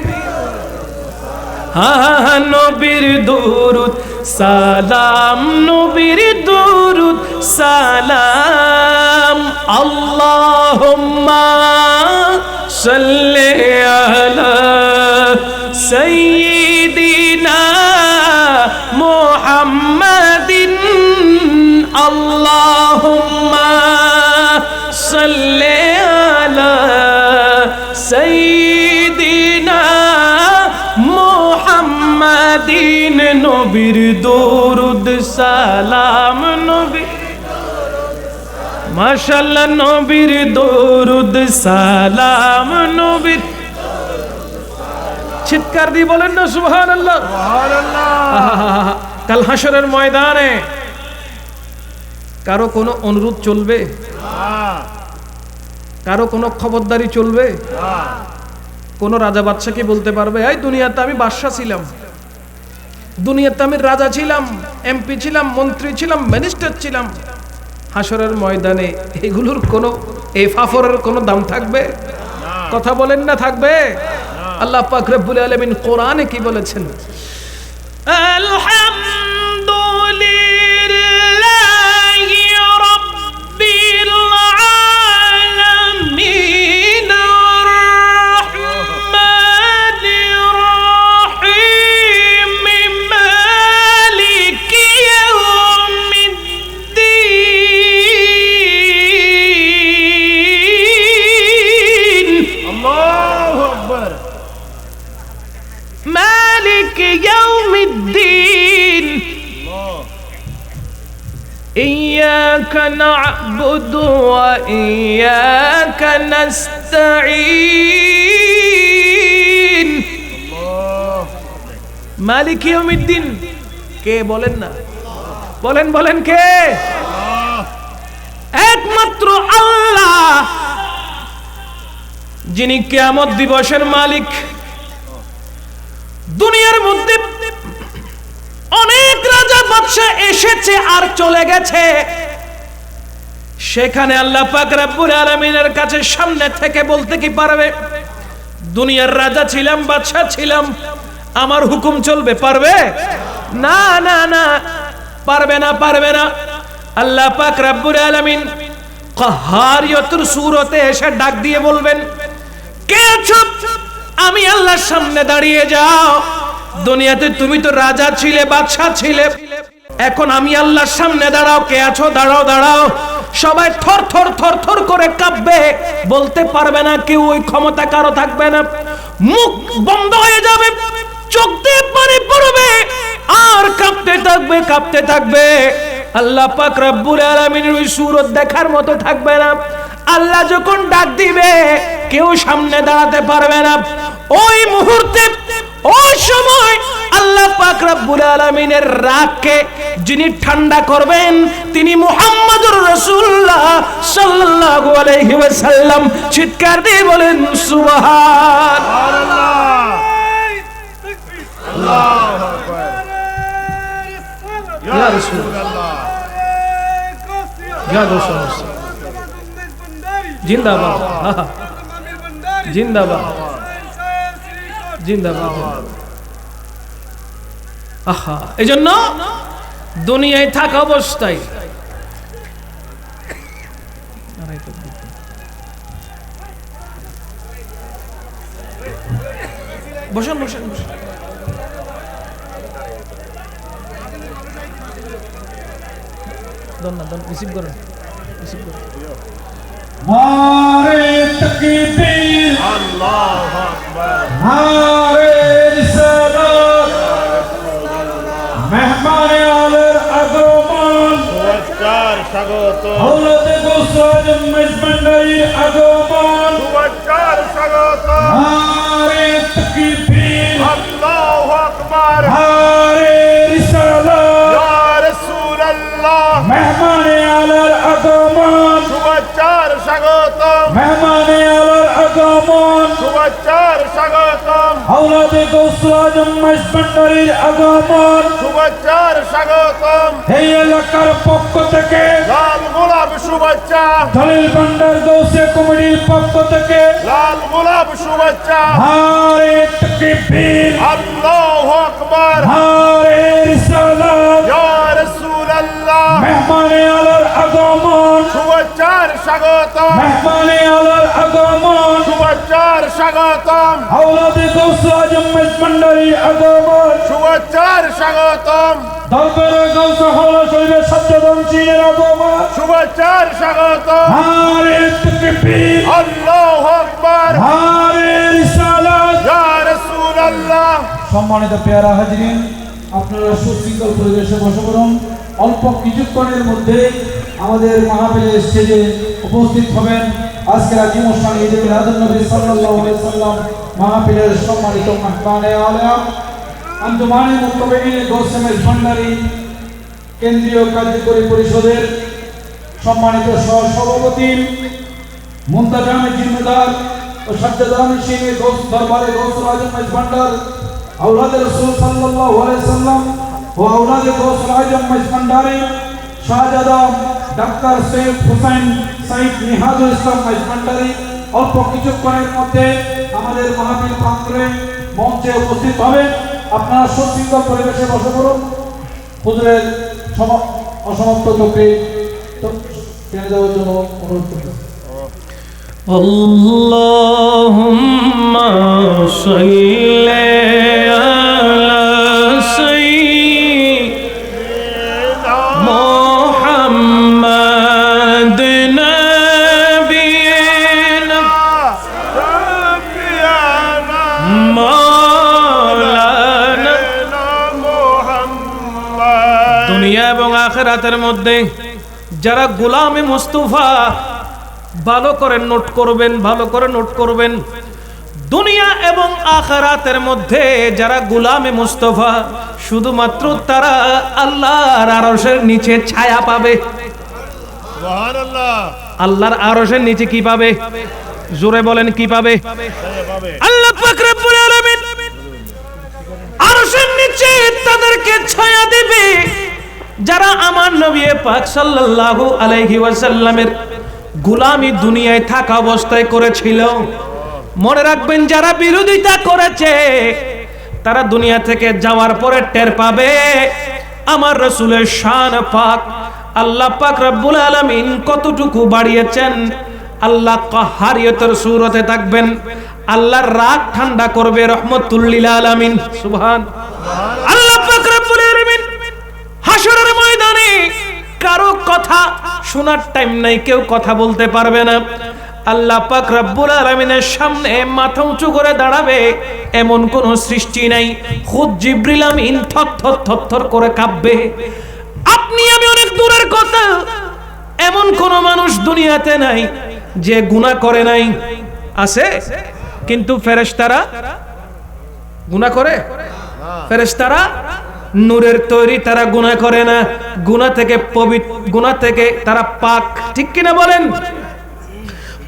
নবীর দরুদ সালাম, নবীর দরুদ সালাম। আল্লাহুম্মা সাল্লি আলা সাইয়্যিদিনা মুহাম্মাদিন, নবীর দরুদ সালাম নবী মাশাআল্লাহ নবীর দরুদ সালাম নবীর চিৎকার দিয়ে বলেন না সুবহানাল্লাহ। সুবহানাল্লাহ। কাল হাসরের ময়দানে কারো কোনো অনুরোধ চলবে? কারো কোনো খবরদারি চলবে? কোন রাজা বাদশা কি বলতে পারবে এই দুনিয়াতে আমি বাদশা ছিলাম, দুনিয়াতে আমি রাজা ছিলাম, এমপি ছিলাম, মন্ত্রী ছিলাম, মিনিস্টার ছিলাম? হাসরের ময়দানে এগুলোর কোনো এই ফাফরের কোনো দাম থাকবে? কথা বলেন না থাকবে? আল্লাহ পাক রব্বুল আলামিন কোরআনে কি বলেছেন? আলহামদুলিল্লাহি রাব্বিল আলামিন আর-রাহমানির রাহিম মালিকি ইয়াউমিদ্দিন। আল্লাহু আকবার। مالك يوم الدين إياك نعبد وإياك نستعين مالك يوم الدين কে বলেন না, বলেন বলেন কে? একমাত্র আল্লাহ, যিনি কিয়ামত দিবসের মালিক। দুনিয়ার মধ্যে অনেক রাজা বাদশা এসেছে আর চলে গেছে, সেখানে আল্লাহ পাক রব্বুল আলামিনের কাছে সামনে থেকে বলতে কি পারবে দুনিয়ার রাজা ছিলাম, বাদশা ছিলাম, আমার হুকুম চলবে? পারবে না, না না, পারবে না, পারবে না। আল্লাহ পাক রব্বুল আলামিন কাহারিয়তুর সূরতে এসে ডাক দিয়ে বলবেন, কে আছো? আমি আল্লাহর সামনে দাঁড়িয়ে যাও। দুনিয়াতে তুমি তো রাজা ছিলে, বাদশা ছিলে, এখন আমি আল্লাহর সামনে দাঁড়াও। কে আছো? দাঁড়াও, দাঁড়াও। সবাই থর থর থর থর করে কাঁপবে, বলতে পারবে না কেউ, ওই ক্ষমতা কারো থাকবে না। মুখ বন্ধ হয়ে যাবে, চোখ দিয়ে পানি পড়বে, আর কাঁপতে থাকবে, কাঁপতে থাকবে। আল্লাহ পাক রব্বুল আলামিনের ওই সূরত দেখার মতো থাকবে না। আল্লাহ যখন ডাক দিবে কেউ সামনে দাঁড়াতে পারবে না। ওই মুহূর্তে, ওই সময় আল্লাহ পাক রব্বুল আলামিনের রাগকে যিনি ঠান্ডা করবেন তিনি মুহাম্মদুর রাসূলুল্লাহ সাল্লাল্লাহু আলাইহি ওয়াসাল্লাম। চিৎকার দিয়ে বলেন সুবহানাল্লাহ। আল্লাহু আকবার। ইয়া রাসূলুল্লাহ, ইয়া রাসূলুল্লাহ, জিন্দাবাদ, জিন্দাবাদ, জিন্দাবাদ। আহা, এজন্য দুনিয়ায় থাকা অবস্থায় বসেন বসেন বসেন। রিসিভ করেন, রিসিভ করেন। নারে তাকবীর, আল্লাহু আকবার। নারে রিসালাত, মেহমানে আলের আগমন, শুভেচ্ছার স্বাগত, হযরত গোসাই মেজবান্ডারির আগমন, শুভেচ্ছার স্বাগত। নারে তাকবীর, আল্লাহু আকবার। নারে রিসালাত, ইয়া রাসূলুল্লাহ, মেহমানে আলের আগমন, শুভেচ্ছার স্বাগত, মেহমানে আলের আগমন, শুভেচ্ছার স্বাগত, হযরত গোসাই মেজবান্ডারির আগমন। শুভেচ্ছার স্বাগত। এই এলাকার পক্ষ থেকে লাল গোলাপ শুভেচ্ছা, দলিল ভান্ডার গৌসে কমিটির পক্ষ থেকে লাল গোলাপ শুভেচ্ছা। নারে তাকবীর, আল্লাহু আকবার। নারে রিসালাত, ইয়া রাসূলুল্লাহ, মেহমানে আলার আগমন, শুভেচ্ছার স্বাগত, মেহমানে আলার আগমন, শুভেচ্ছার স্বাগত, হযরত গৌসে আজম মেজবান্ডারির আগমন, শুভেচ্ছার স্বাগত, দরবারে গৌসে হলো শরীফের সজ্জাদমসিনের আগমন। শুভেচ্ছার স্বাগত। নারে তাকবীর, আল্লাহু আকবার। নারে রিসালাত। ইয়া রাসূলুল্লাহ, সম্মানিত পেয়ারা হাজরিন, আপনারা সুশৃঙ্খল পরিবেশে বসে পড়ুন। অল্প কিছুক্ষণের মধ্যে আমাদের মাহফিলের স্টেজে উপস্থিত হবেন আজকের আজিম শান ঈদে মিলাদুন নবী সাল্লাল্লাহু আলাইহি সাল্লাম মাহফিলের সম্মানিত মেহমানে আলম আঞ্জুমানে মুত্তাবিঈন গৌসে ভান্ডারী কেন্দ্রীয় কার্যকরী পরিষদের সম্মানিত সভাপতি মুন্তাজামে জিম্মেদার ও সাজ্জাদান সিংহে গৌস দরবারে গৌসুল আজম ভান্ডার আওলাদে রাসূল সাল্লাল্লাহু আলাইহি সাল্লাম ও আওলাদে গৌসুল আজম ভান্ডারী শাহজাদা ডাক্তার সৈয়দ হুসাইন সাইদ নিহাজুল ইসলাম ভান্ডারী অল্প কিছুক্ষণের মধ্যে আমাদের মাহফিল প্রাঙ্গণে মঞ্চে উপস্থিত হবেন। আপনারা সুশৃঙ্খল পরিবেশে বসে পড়ুন। হুজুরের অসমাপ্ত তকরির টেনে দেওয়ার জন্য অনুরোধ করছি। আল্লাহুম্মা সাল্লি আলা সাইয়্যিদিনা মুহাম্মাদ নাবিয়িনা মাওলানা দুনিয়া এবং আখিরাতের মধ্যে যারা গোলামে মুস্তাফা ভালো করে নোট করবেন, ভালো করে নোট করবেন। দুনিয়া এবং আখিরাতের মধ্যে যারা গোলামে মুস্তাফা শুধুমাত্র তারা আল্লাহর আরশের নিচে ছায়া পাবে। সুবহানাল্লাহ। আল্লাহর আরশের নিচে কি পাবে? জোরে বলেন কি পাবে? আল্লাহ পাক রব্বুল আলামিন আরশের নিচে তাদেরকে ছায়া দেবে যারা আমার নবী পাক সাল্লাল্লাহু আলাইহি ওয়াসাল্লামের গোলামি দুনিয়ায় থাকা অবস্থায় করেছিল। মনে রাখবেন যারা বিরোধিতা করেছে তারা দুনিয়া থেকে যাওয়ার পরে টের পাবে আমার রাসূলের শান পাক আল্লাহ পাক রব্বুল আলামিন কতটুকু বাড়িয়েছেন। আল্লাহ কাহারিয়তের সূরতে থাকবেন, আল্লাহর রাগ ঠান্ডা করবে রহমতুল লিল আলামিন। সুবহান আল্লাহ পাক রব্বুল আলামিন হাশরের ময়দানে কারো কথা শোনার টাইম নাই, কেউ কথা বলতে পারবে না। আল্লাহ পাক রব্বুল আলামিনের সামনে মাথা উঁচু করে দাঁড়াবে এমন কোন সৃষ্টি নাই। খুদ জিবরিল আমিন থরথর করে কাঁপবে। আপনি আমি অনেক দূরের কথা, এমন কোন মানুষ দুনিয়াতে নাই যে গুনাহ করে নাই। আছে? কিন্তু ফেরেশতারা গুনাহ করে? ফেরেশতারা নূরের তৈরি, তারা গুনাহ করে না। গুনাহ থেকে পবিত্র, গুনাহ থেকে তারা পাক, ঠিক কিনা বলেন?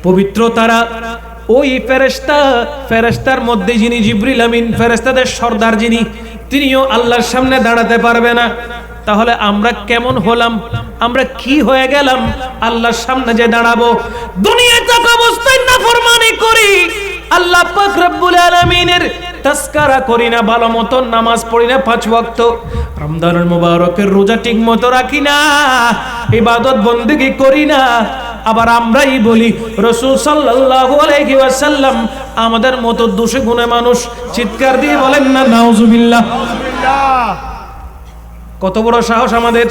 পবিত্র তারা। ওই ফেরেশতা, ফেরেশতার মধ্যে যিনি জিবরিল আমিন, ফেরেশতাদের সর্দার যিনি, তিনিও আল্লাহর সামনে দাঁড়াতে পারবে না। তাহলে আমরা কেমন হলাম? আমরা কি হয়ে গেলাম আল্লাহর সামনে যে দাঁড়াবো? দুনিয়ায় থাকা অবস্থায় নাফরমানি করি, আল্লাহ পাক রব্বুল আলামিনের তাসকারা করি না, ভালো মতো নামাজ পড়ি না 5 ওয়াক্ত, রমজানুল মুবারকের রোজা ঠিক মতো রাখি না, ইবাদত বন্দেগী করি না। আবার আমরাই বলি রাসূল সাল্লাল্লাহু আলাইহি ওয়াসাল্লাম আমাদের মতো দোষে গুণে মানুষ। চিৎকার দিয়ে বলেন না নাউজুবিল্লাহ। কত বড় সাহস আমাদের!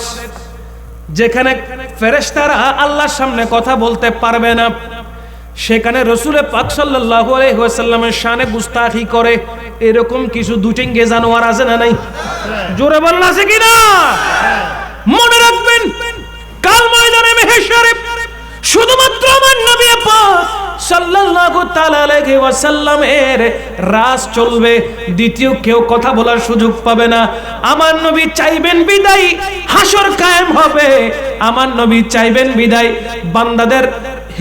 যেখানে ফেরেশতারা আল্লাহর সামনে কথা বলতে পারবে না, সেখানে রাসূল পাক সাল্লাল্লাহু আলাইহি ওয়াসাল্লামের শানে গুস্তাখি করে এরকম কিছু দুটিঙ্গে জানোয়ার আছে না নাই? জোরে বলেন আছে কি না? মনে রাখবেন কাল ময়দানে মাহশরে শুধুমাত্র আমার নবী পাক সাল্লাল্লাহু তাআলা আলাইহি ওয়াসাল্লামের রাজ চলবে, দ্বিতীয় কেউ কথা বলার সুযোগ পাবে না। আমার নবী চাইবেন বিদায় হাসর কায়েম হবে, আমার নবী চাইবেন বিদায় বান্দাদের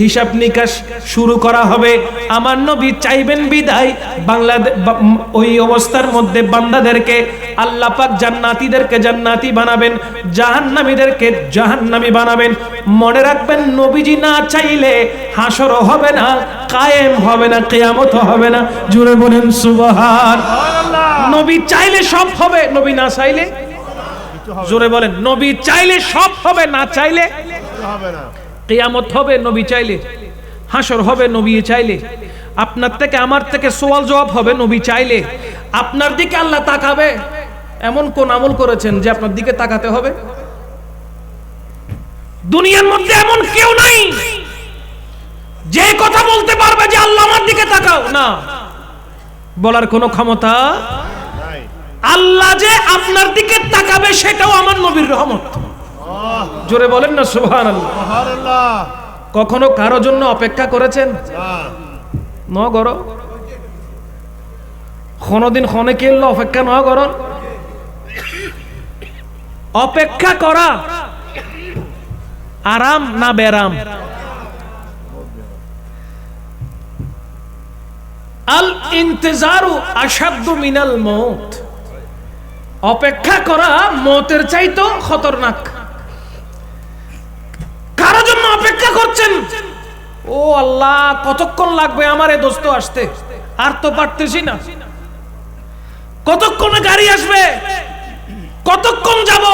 হিসাব নিকাশ শুরু করা হবে। আমার নবী চাইবেন বিদায় বাংলাদেশ, ওই অবস্থার মধ্যে বান্দাদেরকে আল্লাহ পাক জান্নাতীদেরকে জান্নাতি বানাবেন, জাহান্নামীদেরকে জাহান্নামী বানাবেন। মনে রাখবেন নবীজি না চাইলে হাসর হবে না, কায়েম হবে না, কিয়ামত হবে না। জোরে বলেন সুবহান। নবী চাইলে সব হবে, নবী না চাইলে, জোরে বলেন, নবী চাইলে সব হবে, না চাইলে হবে না। কিয়ামত হবে নবী চাইলে, হাসর হবে নবী চাইলে, আপনার থেকে আমার থেকে সওয়াল জবাব হবে নবী চাইলে। আপনার দিকে আল্লাহ তাকাবে। এমন কোন আমল করেছেন যে আপনার দিকে তাকাতে হবে? দুনিয়ার মধ্যে এমন কেউ নাই যে কথা বলতে পারবে যে আল্লাহ আমার দিকে তাকাও, না, বলার কোনো ক্ষমতা আল্লাহ যে আপনার দিকে তাকাবে সেটাও আমার নবীর রহমত। জোরে বলেন না সুবহানাল্লাহ। সুবহানাল্লাহ। কখনো কারো জন্য অপেক্ষা করেছেন? ন করো কোনদিন ক্ষণে কেল্লা অপেক্ষা ন করো। অপেক্ষা করা আরাম না বেরাম? আল ইন্তেজারু আশাদ্দু মিনাল মউত। অপেক্ষা করা মওতের চাইতো খতরনাক। কারো জন্য অপেক্ষা করছেন? ও আল্লাহ, কতক্ষণ লাগবে আমার এই দোস্ত আসতে, আর তো পারতেছি না। কতক্ষণে গাড়ি আসবে, কতক্ষণ যাব,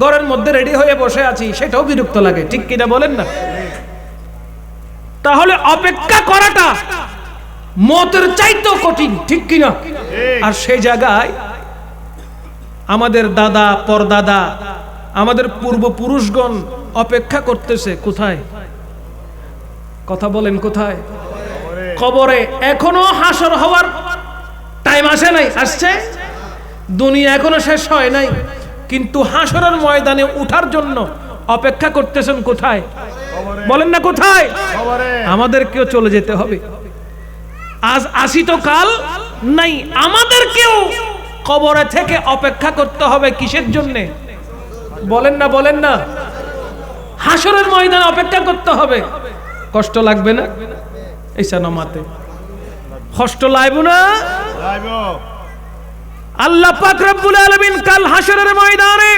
ঘরের মধ্যে রেডি হয়ে বসে আছি, সেটাও বিরক্ত লাগে, ঠিক কিনা বলেন না? তাহলে অপেক্ষা করাটা মওতের চাইতেও কঠিন, ঠিক কিনা? আর সেই জায়গায় আমাদের দাদা পরদাদা, আমাদের পূর্বপুরুষগণ অপেক্ষা করতেছে কোথায়? কথা বলেন কোথায়? কবরে। এখনো হাসর হওয়ার টাইম আসে নাই, আসছে। দুনিয়া এখনো শেষ হয় নাই, কিন্তু হাসরের ময়দানে উঠার জন্য অপেক্ষা করতেছেন কোথায়? বলেন না কোথায়? আমাদেরকেও চলে যেতে হবে। আজ আসি তো কাল নাই, আমাদেরকেও কবরে থেকে অপেক্ষা করতে হবে। কিসের জন্যে? বলেন না, বলেন না। হাসরের ময়দানে অপেক্ষা করতে হবে। কষ্ট লাগবে না? এইসা নামাতে কষ্ট লাগবে না? আল্লাহ পাক রব্বুল আলামিন কাল হাসরের ময়দানে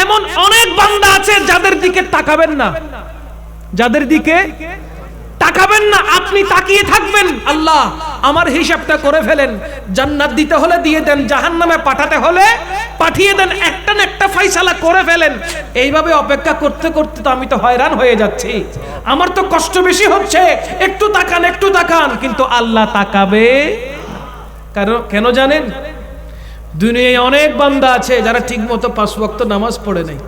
এমন অনেক বান্দা আছে যাদের দিকে তাকাবেন না, যাদের দিকে তাকাবেন না। আপনি তাকিয়ে থাকবেন, আল্লাহ আমার হিসাবটা করে ফেলেন, জান্নাত দিতে হলে দিয়ে দেন, জাহান্নামে পাঠাতে হলে পাঠিয়ে দেন, একটা না একটা ফয়সালা করে ফেলেন। এইভাবে অপেক্ষা করতে করতে তো আমি তো হয়রান হয়ে যাচ্ছি, আমার তো কষ্ট বেশি হচ্ছে, একটু তাকান, একটু তাকান। কিন্তু আল্লাহ তাকাবে কেন জানেন? দুনিয়ায় অনেক বান্দা আছে যারা ঠিকমতো 5 ওয়াক্ত নামাজ পড়ে নাই।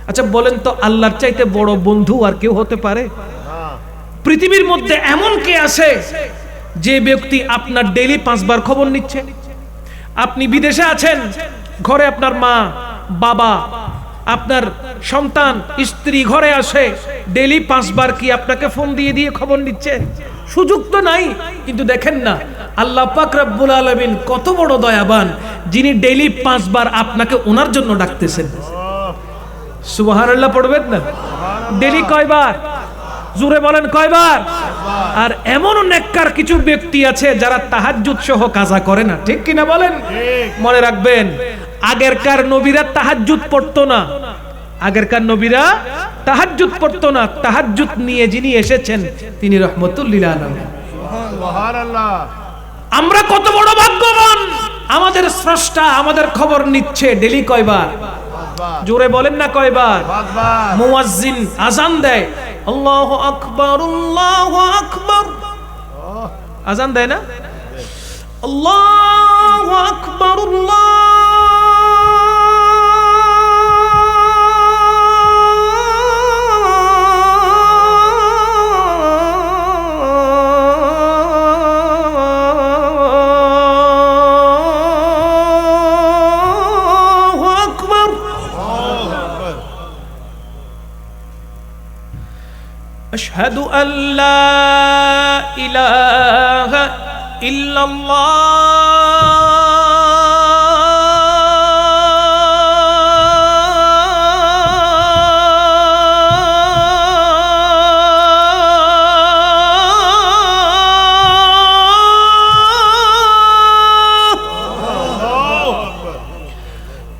আচ্ছা বলেন তো, আল্লাহর চাইতে বড় বন্ধু আর কেউ হতে পারে? পৃথিবীর মধ্যে এমন কে আছে যে ব্যক্তি আপনার ডেইলি 5 বার খবর নিচ্ছে? আপনি বিদেশে আছেন, ঘরে আপনার মা বাবা, আপনার সন্তান স্ত্রী ঘরে আসে, ডেইলি 5 বার কি আপনাকে ফোন দিয়ে দিয়ে খবর নিচ্ছে? সুযোগ তো নাই। কিন্তু দেখেন না, আল্লাহ পাক রব্বুল আলামিন কত বড় দয়াবান, যিনি ডেইলি 5 বার আপনাকে ওনার জন্য ডাকতেছেন। সুবহানাল্লাহ পড়বেন না? ডেইলি কয়বার? জোরে বলেন কয়বার? আর এমন নেককার কিছু ব্যক্তি আছে যারা তাহাজ্জুদ সহ কাজা করে না, ঠিক কিনা বলেন? মনে রাখবেন, আগেরকার নবীরা তাহাজ্জুদ পড়তো না, আগেরকার নবীরা তাহাজ্জুদ পড়তো না। তাহাজ্জুদ নিয়ে যিনি এসেছেন তিনি রহমতুল লিল আলামিন। সুবহানাল্লাহ। আমরা কত বড় ভাগ্যবান, আমাদের স্রষ্টা আমাদের খবর নিচ্ছে ডেইলি কয়বার? জোরে বলেন না কয়বার? মুয়াজ্জিন আজান দেয়, আল্লাহু আকবার, আল্লাহু আকবার, আজান দেয় না? আল্লাহু আকবার, أشهد أن لا إله إلا الله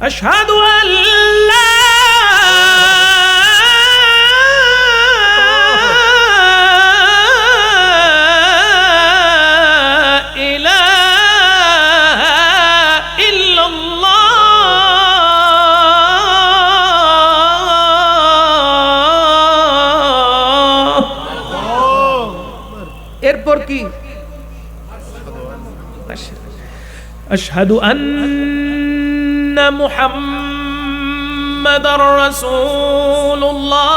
أشهد أن لا এরপর কি? আশহাদু আন্না মুহাম্মাদার রাসূলুল্লাহ।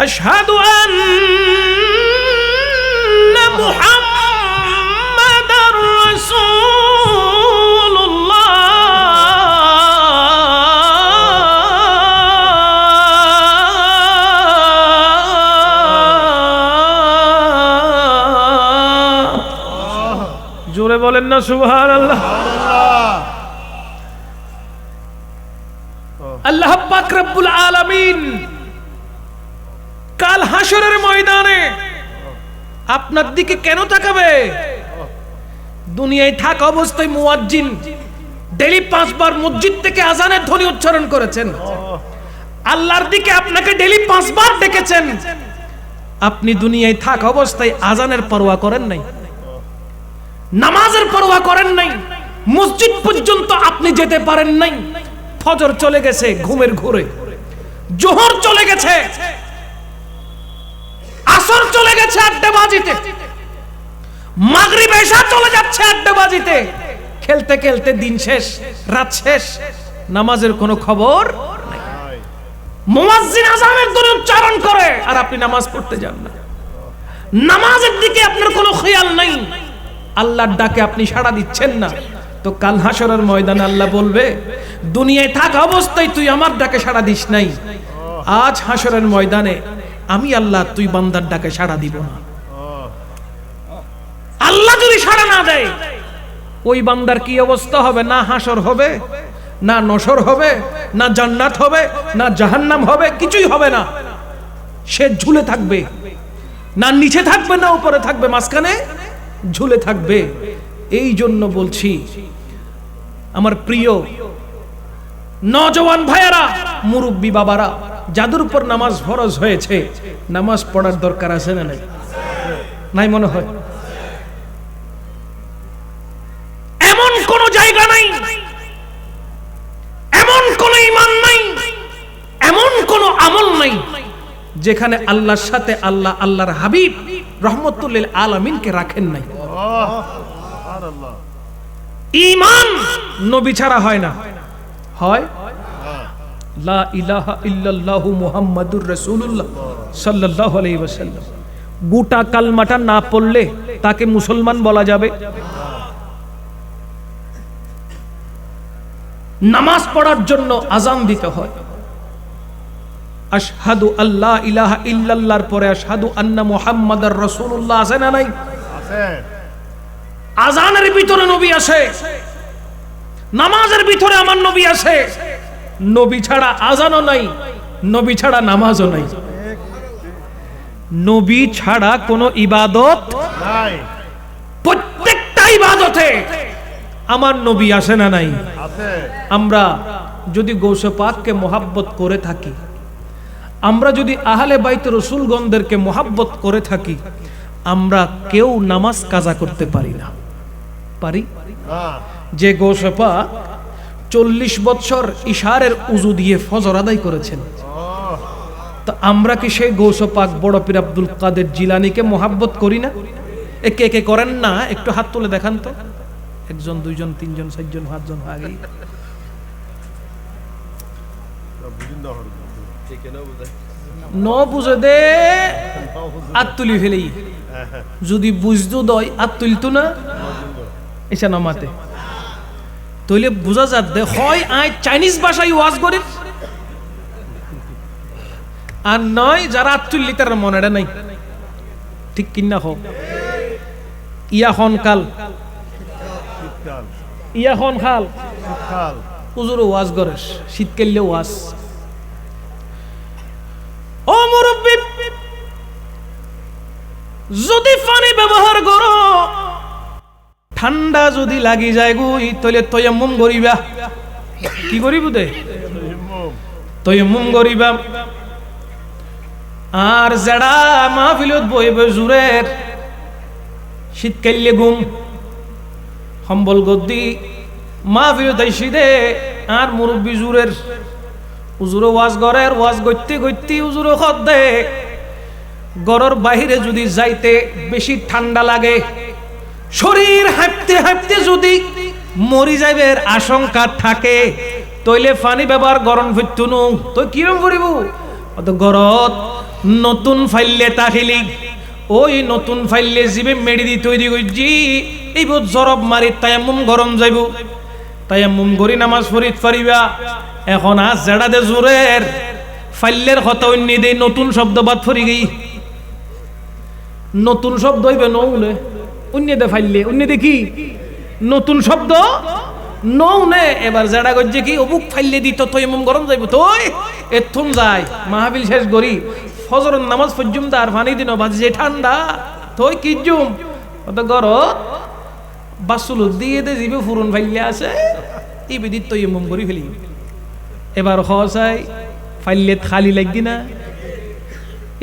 আশহাদু আন্না মুহাম্মাদার রাসূলুল্লাহ। জোরে বলেন না সুবহানাল্লাহ। আল্লাহ পাক রব্বুল আলামিন কাল হাসরের ময়দানে আপনার দিকে কেন তাকাবে? দুনিয়ায় থাকা অবস্থায় মুয়াজ্জিন ডেইলি 5 বার মসজিদ থেকে আজানের ধ্বনি উচ্চারণ করেছেন। আল্লাহর দিকে আপনাকে ডেইলি 5 বার ডেকেছেন। আপনি দুনিয়ায় থাকা অবস্থায় আজানের পরোয়া করেন নাই, নামাজের পরোয়া করেন নাই, মসজিদ পর্যন্ত আপনি যেতে পারেন নাই। ফজর চলে গেছে ঘুমের ঘোরে, জোহর চলে গেছে, আসর চলে গেছে আড্ডাবাজিতে, মাগরিব এশা চলে যাচ্ছে আড্ডাবাজিতে, খেলতে খেলতে দিন শেষ, রাত শেষ, নামাজের কোনো খবর নাই। মুয়াজ্জিন আযানের ধ্বনি উচ্চারণ করে আর আপনি নামাজ পড়তে যান না। নামাজের দিকে আপনার কোনো খেয়াল নাই, আল্লাহর ডাকে আপনি সাড়া দিচ্ছেন না। তো কাল হাসরের ময়দানে আল্লাহ বলবে, দুনিয়ায় থাকা অবস্থায় তুই আমার ডাকে সাড়া দিস নাই, আজ হাসরের ময়দানে আমি আল্লাহ তুই বান্দার ডাকে সাড়া দিব না। আল্লাহ যদি সাড়া না দেয় ওই বান্দার কি অবস্থা হবে? না হাসর হবে, না নসর হবে, না জান্নাত হবে, না জাহান্নাম হবে, কিছুই হবে না। সে ঝুলে থাকবে, না নিচে থাকবে না উপরে থাকবে, মাঝখানে ঝুলে থাকবে। এই জন্য বলছি আমার প্রিয় নওজওয়ান ভাইয়েরা, মুরব্বী বাবারা, যাদের উপর নামাজ ফরজ হয়েছে, নামাজ পড়ার দরকার আছে না নাই? নাই মনে হয়। এমন কোন জায়গা নাই, এমন কোন ঈমান নাই, এমন কোন আমল নাই যেখানে আল্লাহর সাথে আল্লাহ আল্লাহর হাবিব রহমতুল লিল আলামিনকে রাখেন নাই। ঈমান নবী ছাড়া হয় না, হয় লা ইলাহা ইল্লাল্লাহু মুহাম্মাদুর রাসূলুল্লাহ সাল্লাল্লাহু আলাইহি ওয়াসাল্লাম। গোটা কালমাটা না পড়লে তাকে মুসলমান বলা যাবে? নামাজ পড়ার জন্য আযান দিতে হয়। আশহাদু আল্লা ইলাহা ইল্লাল্লাহর পরে আশহাদু আন্না মুহাম্মাদার রাসূলুল্লাহ আছে না নাই? আছে। আযানের ভিতরে নবী আছে, নামাজের ভিতরে আমার নবী আছে। নবী ছাড়া আযানও নাই, নবী ছাড়া নামাজও নাই, নবী ছাড়া কোনো ইবাদত নাই। প্রত্যেকটা ইবাদতে আমার নবী আছে না নাই? আছে। আমরা যদি গৌসে পাককে মোহাব্বত করে থাকি, আমরা যদি আহলে বাইত রাসূলগণদেরকে মোহাব্বত করে থাকি, আমরা কেউ নামাজ কাজা করতে পারি না। পারি? যে গৌসে পাক 40 বছর ইশারের উযু দিয়ে ফজর আদায় করেছেন, তো আমরা কি সেই গৌসে পাক বড় পীর আব্দুল কাদের জিলানীকে মোহাব্বত করি না? কে কে করেন না একটু হাত তুলে দেখান তো। 1 জন 2 জন 3 জন 4 জন 5 জন আগে ন বুঝে দে আত তুলি ফেলেই, যদি বুঝতো দয় আত তুলতো না এসা নামাতে, তইলে বুঝা যাত দে হয় আই চাইনিজ ভাষায় ওয়াজ করে, আর নয় যারা আত তুললি তার মনেটা নাই। ঠিক কিনা হোক ইয়াখন কাল, ইয়াখন খাল হুজুর ওয়াজ করে, শীতকালে ওয়াজ। ও মুরব্বি, যদি পানি ব্যবহার করো ঠান্ডা যদি লাগি যায় গুই, তাহলে তয়াম্মুম করিবা। কি করিব দে? তয়াম্মুম করিবা। আর যারা মাহফিলত বইবে জুরের, শীতকালে ঘুম সম্বল গদ্দি মাহফিলত আইসি দে, আর মুরব্বি জুরের উজুরো ওয়াজ গরের, ওয়াজ গইতে গইতে উজুরো খদ দে। গরর বাহিরে যদি যাইতে বেশি ঠান্ডা লাগে, শরীর হাঁপতে হাঁপতে যদি মরি যাইবের আশঙ্কা থাকে, তইলে পানি ব্যবহার গরম হইতুনু তো কিরম করিব? অত গরত নতুন ফাইলে তাহিলি ওই নতুন ফাইলে জিবে মেডিদি তৈরি করছি এই বোধ জরব মারি তায়াম্মুম গরম যাইব তায়াম্মুম করি নামাজ পড়িত পারিবা এখন আজ জেড়া দে জোরের ফাইলের কথা অন্য দে নতুন শব্দ বাদ ফরি গই নতুন শব্দ হইবে নৌনে অন্য দে ফাইলে অন্য দে কি নতুন শব্দ নৌনে এবার জেড়া করছে কি অবুক ফাইলে দিত তায়াম্মুম গরম যাইব তুই এথুম যায় মাহফিল শেষ করি ফজরের নামাজ পর্যন্ত আর পানি দিন বাজে যে ঠান্ডা তুই কি জুম অত গর বাসুল দিয়ে দে জিবে ফুরন ফাইলে আছে এই বিদিত তায়াম্মুম করি ফেলি এবার হসাই ফাইলে খালি লাগি না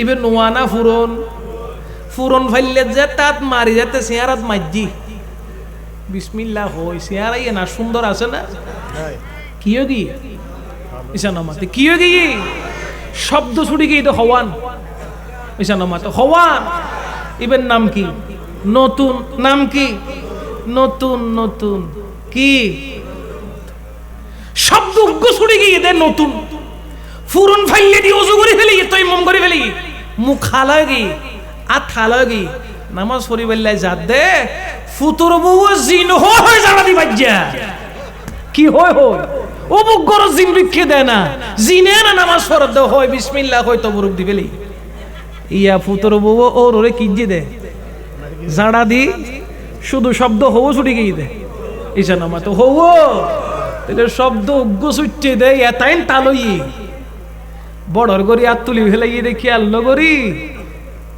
এবার নোয়ানা ফুরন ফুরন ফাইলে যে তাত মারি যেতে চেয়ারাত মাইজি বিসমিল্লাহ হই চেয়ারাই না সুন্দর আছে না কিও কি ইসা নামাতে কিও কি শব্দ ছুটি কি এটা হওয়ান ইসা নামাতে হওয়ান এবার নাম কি নতুন নাম কি নতুন নতুন কি শব্দ উগ্র ছুটি গিয়ে দে নতুন ফুরন ফাইলে দিয়ে ওযু করে ফেলি তুই মম করে ফেলি মুখ খালাগি আর খালাগি নামাজ পড়ি বললাই যা দে ফুতুর বউ জিন হয় জানা দি বাজ্জা কি হয় ও বুক গর জিন বিখে দেয় না জিনে না নামাজ পড়দ হয় বিসমিল্লাহ কই তবরুক দি ফেলি ইয়া ফুতুর বউ ওর ওরে কিজি দে জাড়া দি শুধু শব্দ হও ছুটি গিয়ে দে ইসা নামাজ তো হও তাহলে শব্দ উগ্র ছুটছে দে এতাইন তালই বড়র গরি আর তুলি ফেলাই দেখি আল্লো গরি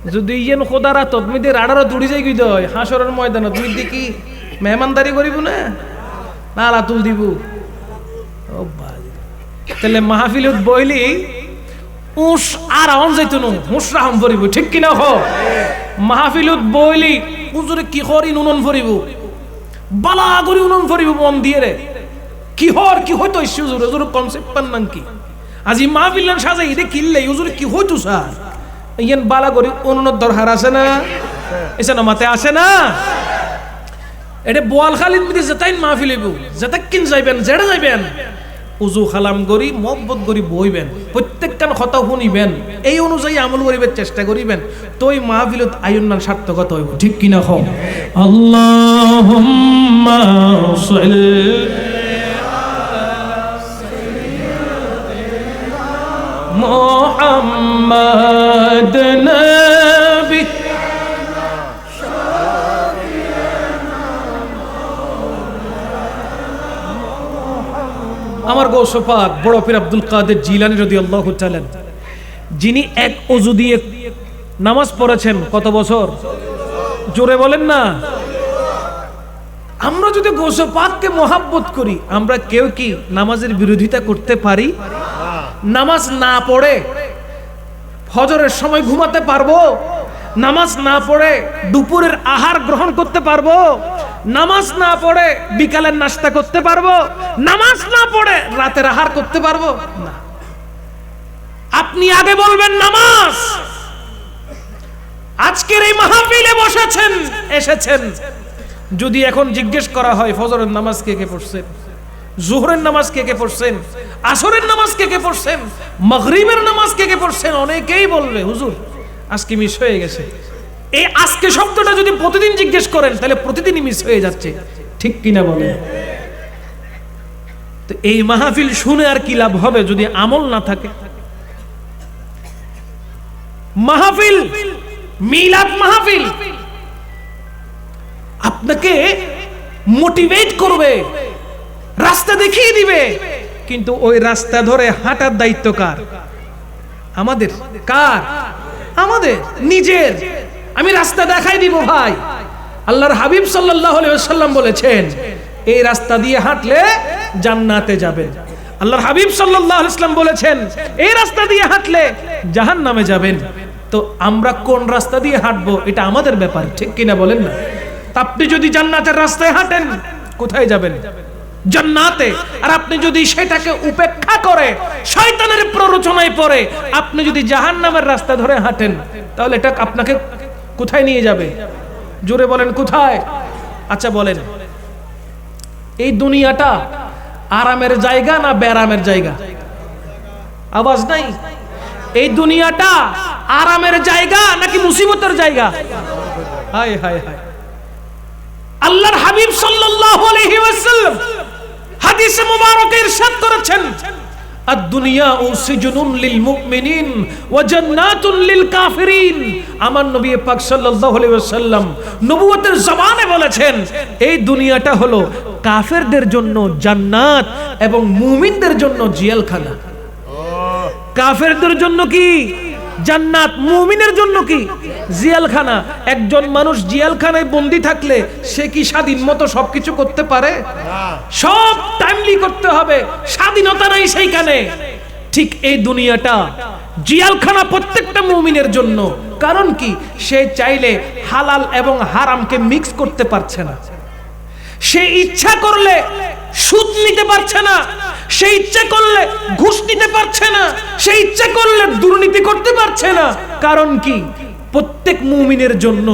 যদি ইয়েন খোদারা তদমিদে রাডারও তুড়ি যাই কি দয় হাসরের ময়দান তুমি দেখি মেহমানদারি করিব না নালা তুল দিব ও ভাই তাহলে মাহফিলত বইলি উস আর আওন যাইতো না হুসরাহম ভরিব ঠিক কিনা হ মাহফিলত বইলি উজুরে কি করি নুনন ভরিব বালা করি উনন ভরিব মন দিয়ে রে কি হর কি হইতো হুজুর হুজুর কনসেপ্ট পান নাম কি আজি মাহফিলান সাজাই দে কিল্লে হুজুর কি হইতো স্যার ইয়ান বালা করি অনুনত দরকার আছে না এসে নামাতে আসে না এটা বোয়াল খালিদ মিদি যেতাইন মাহফিলিব যেতাকিন যাইবেন জেড়া যাইবেন উজু খালাম করি মহব্বত করি বইবেন প্রত্যেকটা কথা শুনিবেন এই অনুযায়ী আমল করিবার চেষ্টা করিবেন তোই মাহফিলত আয়ুন্নান সার্থকত হইব ঠিক কিনা হ আল্লাহুম্মা সাল্লি মুহাম্মাদ নবী আমার গৌস পাক বড় পীর আব্দুল কাদের জিলানী রাদিয়াল্লাহু তাআলা যিনি এক ওযু দিয়ে নামাজ পড়েছেন কত বছর জোরে বলেন না আমরা যদি গৌস পাককে মহব্বত করি আমরা কেউ কি নামাজের বিরোধিতা করতে পারি নামাজ না পড়ে ফজরের সময় ঘুমাতে পারবো নামাজ না পড়ে দুপুরের আহার গ্রহণ করতে পারবো নামাজ না পড়ে বিকালের নাস্তা করতে পারবো নামাজ না পড়ে রাতের আহার করতে পারবো না আপনি আগে বলবেন নামাজ আজকের এই মাহফিলে বসেছেন এসেছেন যদি এখন জিজ্ঞেস করা হয় ফজরের নামাজ কে কে পড়ছেন জোহরের নামাজ কে কে পড়ছেন আসরের নামাজ কে কে পড়ছেন মাগরিবের নামাজ কে কে পড়ছেন অনেকেই বলবে হুজুর আজকে মিস হয়ে গেছে এই আজকে শব্দটা যদি প্রতিদিন জিজ্ঞেস করেন তাহলে প্রতিদিনই মিস হয়ে যাচ্ছে ঠিক কিনা বলেন তো এই মাহফিল শুনে আর কি লাভ হবে যদি আমল না থাকে মাহফিল মিলাদ মাহফিল আপনাকে মোটিভেট করবে রাস্তা দেখিয়ে দিবে কিন্তু ওই রাস্তা ধরে হাঁটার দায়িত্ব কার আমাদের কার আমাদের নিজের আমি রাস্তা দেখাই দিব ভাই আল্লাহর হাবিব সাল্লাল্লাহু আলাইহি ওয়াসাল্লাম বলেছেন এই রাস্তা দিয়ে হাঁটলে জান্নাতে যাবেন আল্লাহর হাবিব সাল্লাল্লাহু আলাইহি ওয়াসাল্লাম বলেছেন এই রাস্তা দিয়ে হাঁটলে জাহান্নামে যাবেন তো আমরা কোন রাস্তা দিয়ে হাঁটবো এটা আমাদের ব্যাপার ঠিক কিনা বলেন না আপনি যদি জান্নাতের রাস্তায় হাঁটেন কোথায় যাবেন জান্নাতে আর আপনি যদি সেটাকে উপেক্ষা করে শয়তানের প্ররোচনায় পড়ে আপনি যদি জাহান্নামের রাস্তা ধরে হাঁটেন তাহলে এটা আপনাকে কোথায় নিয়ে যাবে জোরে বলেন কোথায় আচ্ছা বলেন এই দুনিয়াটা আরামের জায়গা না বেরামের জায়গা আওয়াজ নাই এই দুনিয়াটা আরামের জায়গা নাকি মুসিবতের জায়গা? হায় হায় হায়। আল্লাহর হাবিব সাল্লাল্লাহু আলাইহি ওয়াসাল্লাম হাদিসে মুবারকে ইরশাদ করেছেন, আদ-দুনিয়া সিজনুন লিল মুমিনিন ওয়া জান্নাতুন লিল কাফিরিন। আমার নবী পাক সাল্লাল্লাহু আলাইহি ওয়াসাল্লাম নবুয়তের জবানে বলেছেন, এই দুনিয়াটা হলো কাফেরদের জন্য জান্নাত এবং মুমিনদের জন্য জেলখানা। কাফেরদের জন্য কি জান্নাত, মুমিনের জন্য কি জেলখানা। একজন মানুষ জেলখানায় বন্দী থাকলে সে কি স্বাধীন মতো সবকিছু করতে পারে? সব টাইমলি করতে হবে, স্বাধীনতা নাই সেইখানে। ঠিক এই দুনিয়াটা জেলখানা প্রত্যেকটা মুমিনের জন্য। কারণ কি, সে চাইলে হালাল এবং হারামকে মিক্স করতে পারছে না। সে ইচ্ছা করলে সুদ নিতে পারছে না, সে ইচ্ছা করলে ঘুষ নিতে পারছে না, সে ইচ্ছা করলে দুর্নীতি করতে পারছে না। কারণ কি, প্রত্যেক মুমিনের জন্য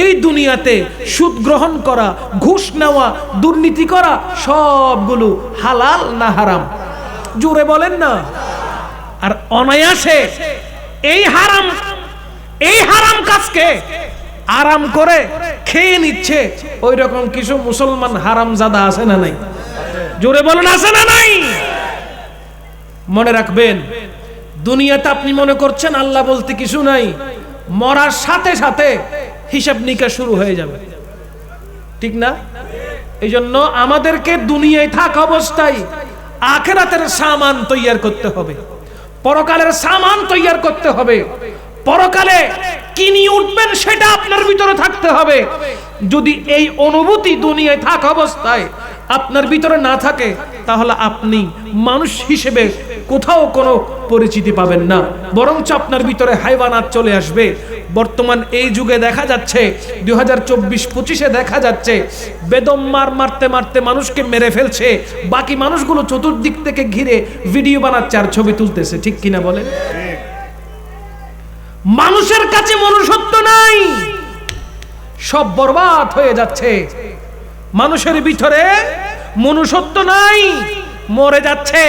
এই দুনিয়াতে সুদ গ্রহণ করা, ঘুষ নেওয়া, দুর্নীতি করা সবগুলো হালাল না হারাম? জোরে বলেন না। আর অনায়াসে এই হারাম কাজকে আরাম করে খেয়ে নিচ্ছে ওই রকম কিছু মুসলমান হারামজাদা আছে না নাই? জোরে বলেন আছে না নাই? মনে রাখবেন, দুনিয়াতে আপনি মনে করছেন আল্লাহ বলতে কিছু নাই, মরার সাথে সাথে হিসাব নিকাশ শুরু হয়ে যাবে, ঠিক না? এই জন্য আমাদেরকে দুনিয়ায় থাকা অবস্থায় আখিরাতের সামান তৈয়ার করতে হবে, পরকালের সামান তৈয়ার করতে হবে। পরকালে কি নিয়ে উঠবেন সেটা আপনার ভিতরে থাকতে হবে। যদি এই অনুভূতি দুনিয়ায় থাকা অবস্থায় আপনার ভিতরে না থাকে, তাহলে আপনি মানুষ হিসেবে কোথাও কোনো পরিচিতি পাবেন না, বরঞ্চ আপনার ভিতরে হাইওয়ানাত চলে আসবে। বর্তমান এই যুগে দেখা যাচ্ছে, 2024-25-এ দেখা যাচ্ছে বেদম মারতে মারতে মানুষকে মেরে ফেলছে, বাকি মানুষগুলো চতুর্দিক থেকে ঘিরে ভিডিও বানাচ্ছে আর ছবি তুলতেছে, ঠিক কিনা বলেন? মানুষের কাছে মনুষ্যত্ব নাই, সব বরবাদ হয়ে যাচ্ছে। মানুষের ভিতরে মনুষ্যত্ব নাই, মরে যাচ্ছে।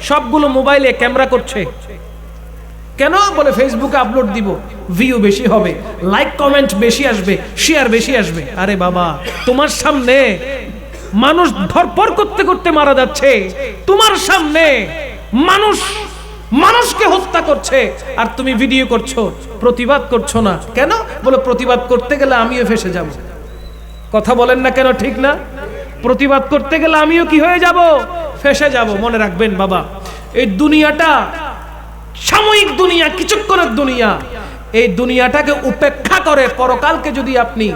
সবগুলো মোবাইলে ক্যামেরা করছে, কেন? বলে ফেসবুকে আপলোড দিব, ভিউ বেশি হবে, লাইক কমেন্ট বেশি আসবে, শেয়ার বেশি আসবে। আরে বাবা, তোমার সামনে মানুষ ধরপড় করতে করতে মারা যাচ্ছে, তোমার সামনে মানুষকে হত্যা করছে, আর তুমি ভিডিও করছো, প্রতিবাদ করছো না কেন? বলে প্রতিবাদ করতে গেলে আমিও ফেসে যাব। কথা বলেন না কেন, ঠিক না? প্রতিবাদ করতে গেলে আমিও কি হয়ে যাব? ফেসে যাব। মনে রাখবেন বাবা, এই দুনিয়াটা সাময়িক দুনিয়া, কিছুক্ষণের দুনিয়া। এই দুনিয়াটাকে উপেক্ষা করে পরকালকে যদি আপনি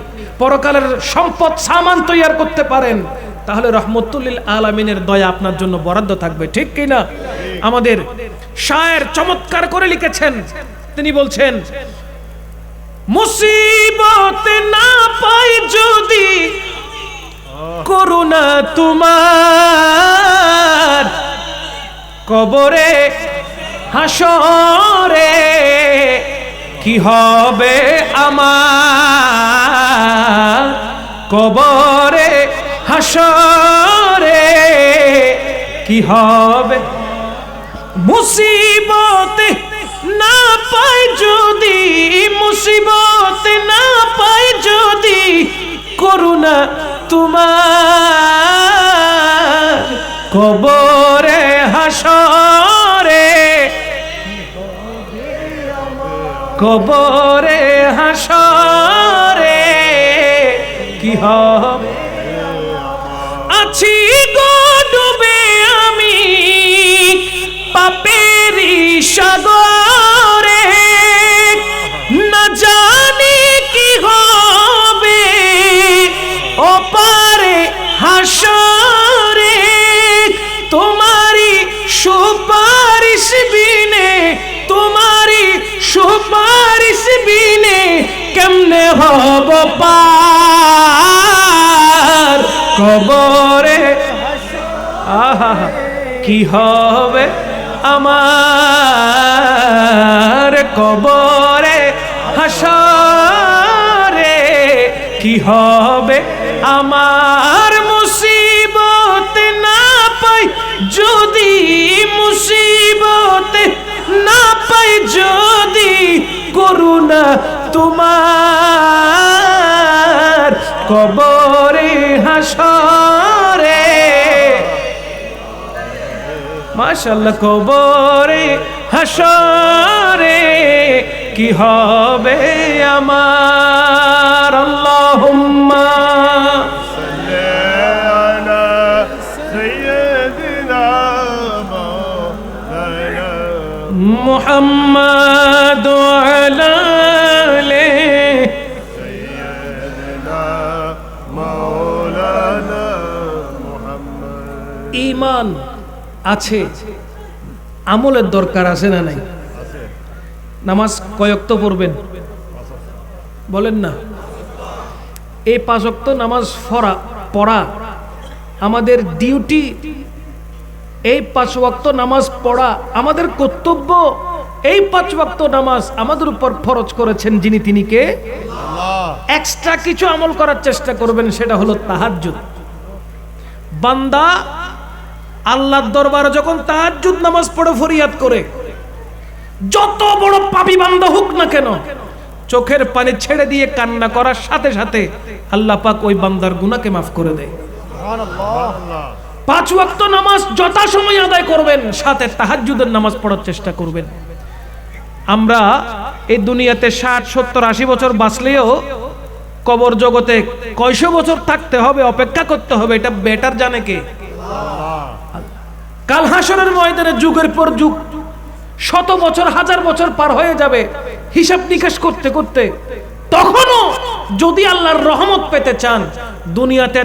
পরকালের সম্পদ সামান তৈয়ার করতে পারেন, তাহলে রহমতুল্লিল আলামিনের দয়া আপনার জন্য বরাদ্দ থাকবে, ঠিক কিনা? আমাদের শায়ের চমৎকার করে লিখেছেন, তিনি বলছেন, মুসিবত না পাই যদি করুণা তোমার, কবরে হাসরে কি হবে আমার, কবরে হাসরে কি হবে। মুসিবত না পাই যদি, মুসিবত না পাই যদি করুণা তোমার, কবরে হাসরে, কবরে হাসরে কি হবে। আছি গো ডুবে আমি পাপেরি সাগরে, না জানি কি হবে ওপারে হাসরে, তোমারি সুপারিশ বিনে, তোমারি সুপারিশ বিনে কেমনে হব পার, কবরে আহা কি হবে আমার, কবরে হাসরে কি হবে আমার। মুসিবত না পাই যদি, মুসিবত না পাই যদি করুণা তোমার কবরে হাসরে মাশাআল্লাহ কবরে হাসরে কি হবে আমার আল্লাহুম্মা على سيدنا مولانا মুহাম্মাদ আলা سيدنا مولانا محمد ঈমান আছে আমলের দরকার আছে না নাই নামাজ কয় ওয়াক্ত পড়বেন বলেন না এই 5 ওয়াক্ত নামাজ পড়া আমাদের ডিউটি এই 5 ওয়াক্ত নামাজ পড়া আমাদের কর্তব্য এই 5 ওয়াক্ত নামাজ আমাদের উপর ফরজ করেছেন যিনি তিনি কে الله এক্সট্রা কিছু আমল করার চেষ্টা করবেন সেটা হলো তাহাজ্জুদ বান্দা আল্লাহর দরবারে যখন তাহাজ্জুদ নামাজ পড়ে ফরিয়াদ করে যত বড় পাপী বান্দা হোক না কেন চোখের পানি ছেড়ে দিয়ে কান্না করার সাথে সাথে আল্লাহ পাক ওই বান্দার গুনাহকে maaf করে দেয় سبحان الله 5 ওয়াক্ত নামাজ যথাসময়ে আদায় করবেন সাথে তাহাজ্জুদের নামাজ পড়ার চেষ্টা করবেন আমরা এই দুনিয়াতে 60 70 80 বছর বাঁচলেও কবর জগতে কয়শো বছর থাকতে হবে অপেক্ষা করতে হবে এটা বেটার জানে কে কাল হাসরের ময়দানে যুগের পর যুগ শত বছর হাজার বছর পার হয়ে যাবে হিসাব নিকাশ করতে করতে তখনও যদি আল্লাহর রহমত পেতে চান দুনিয়াতে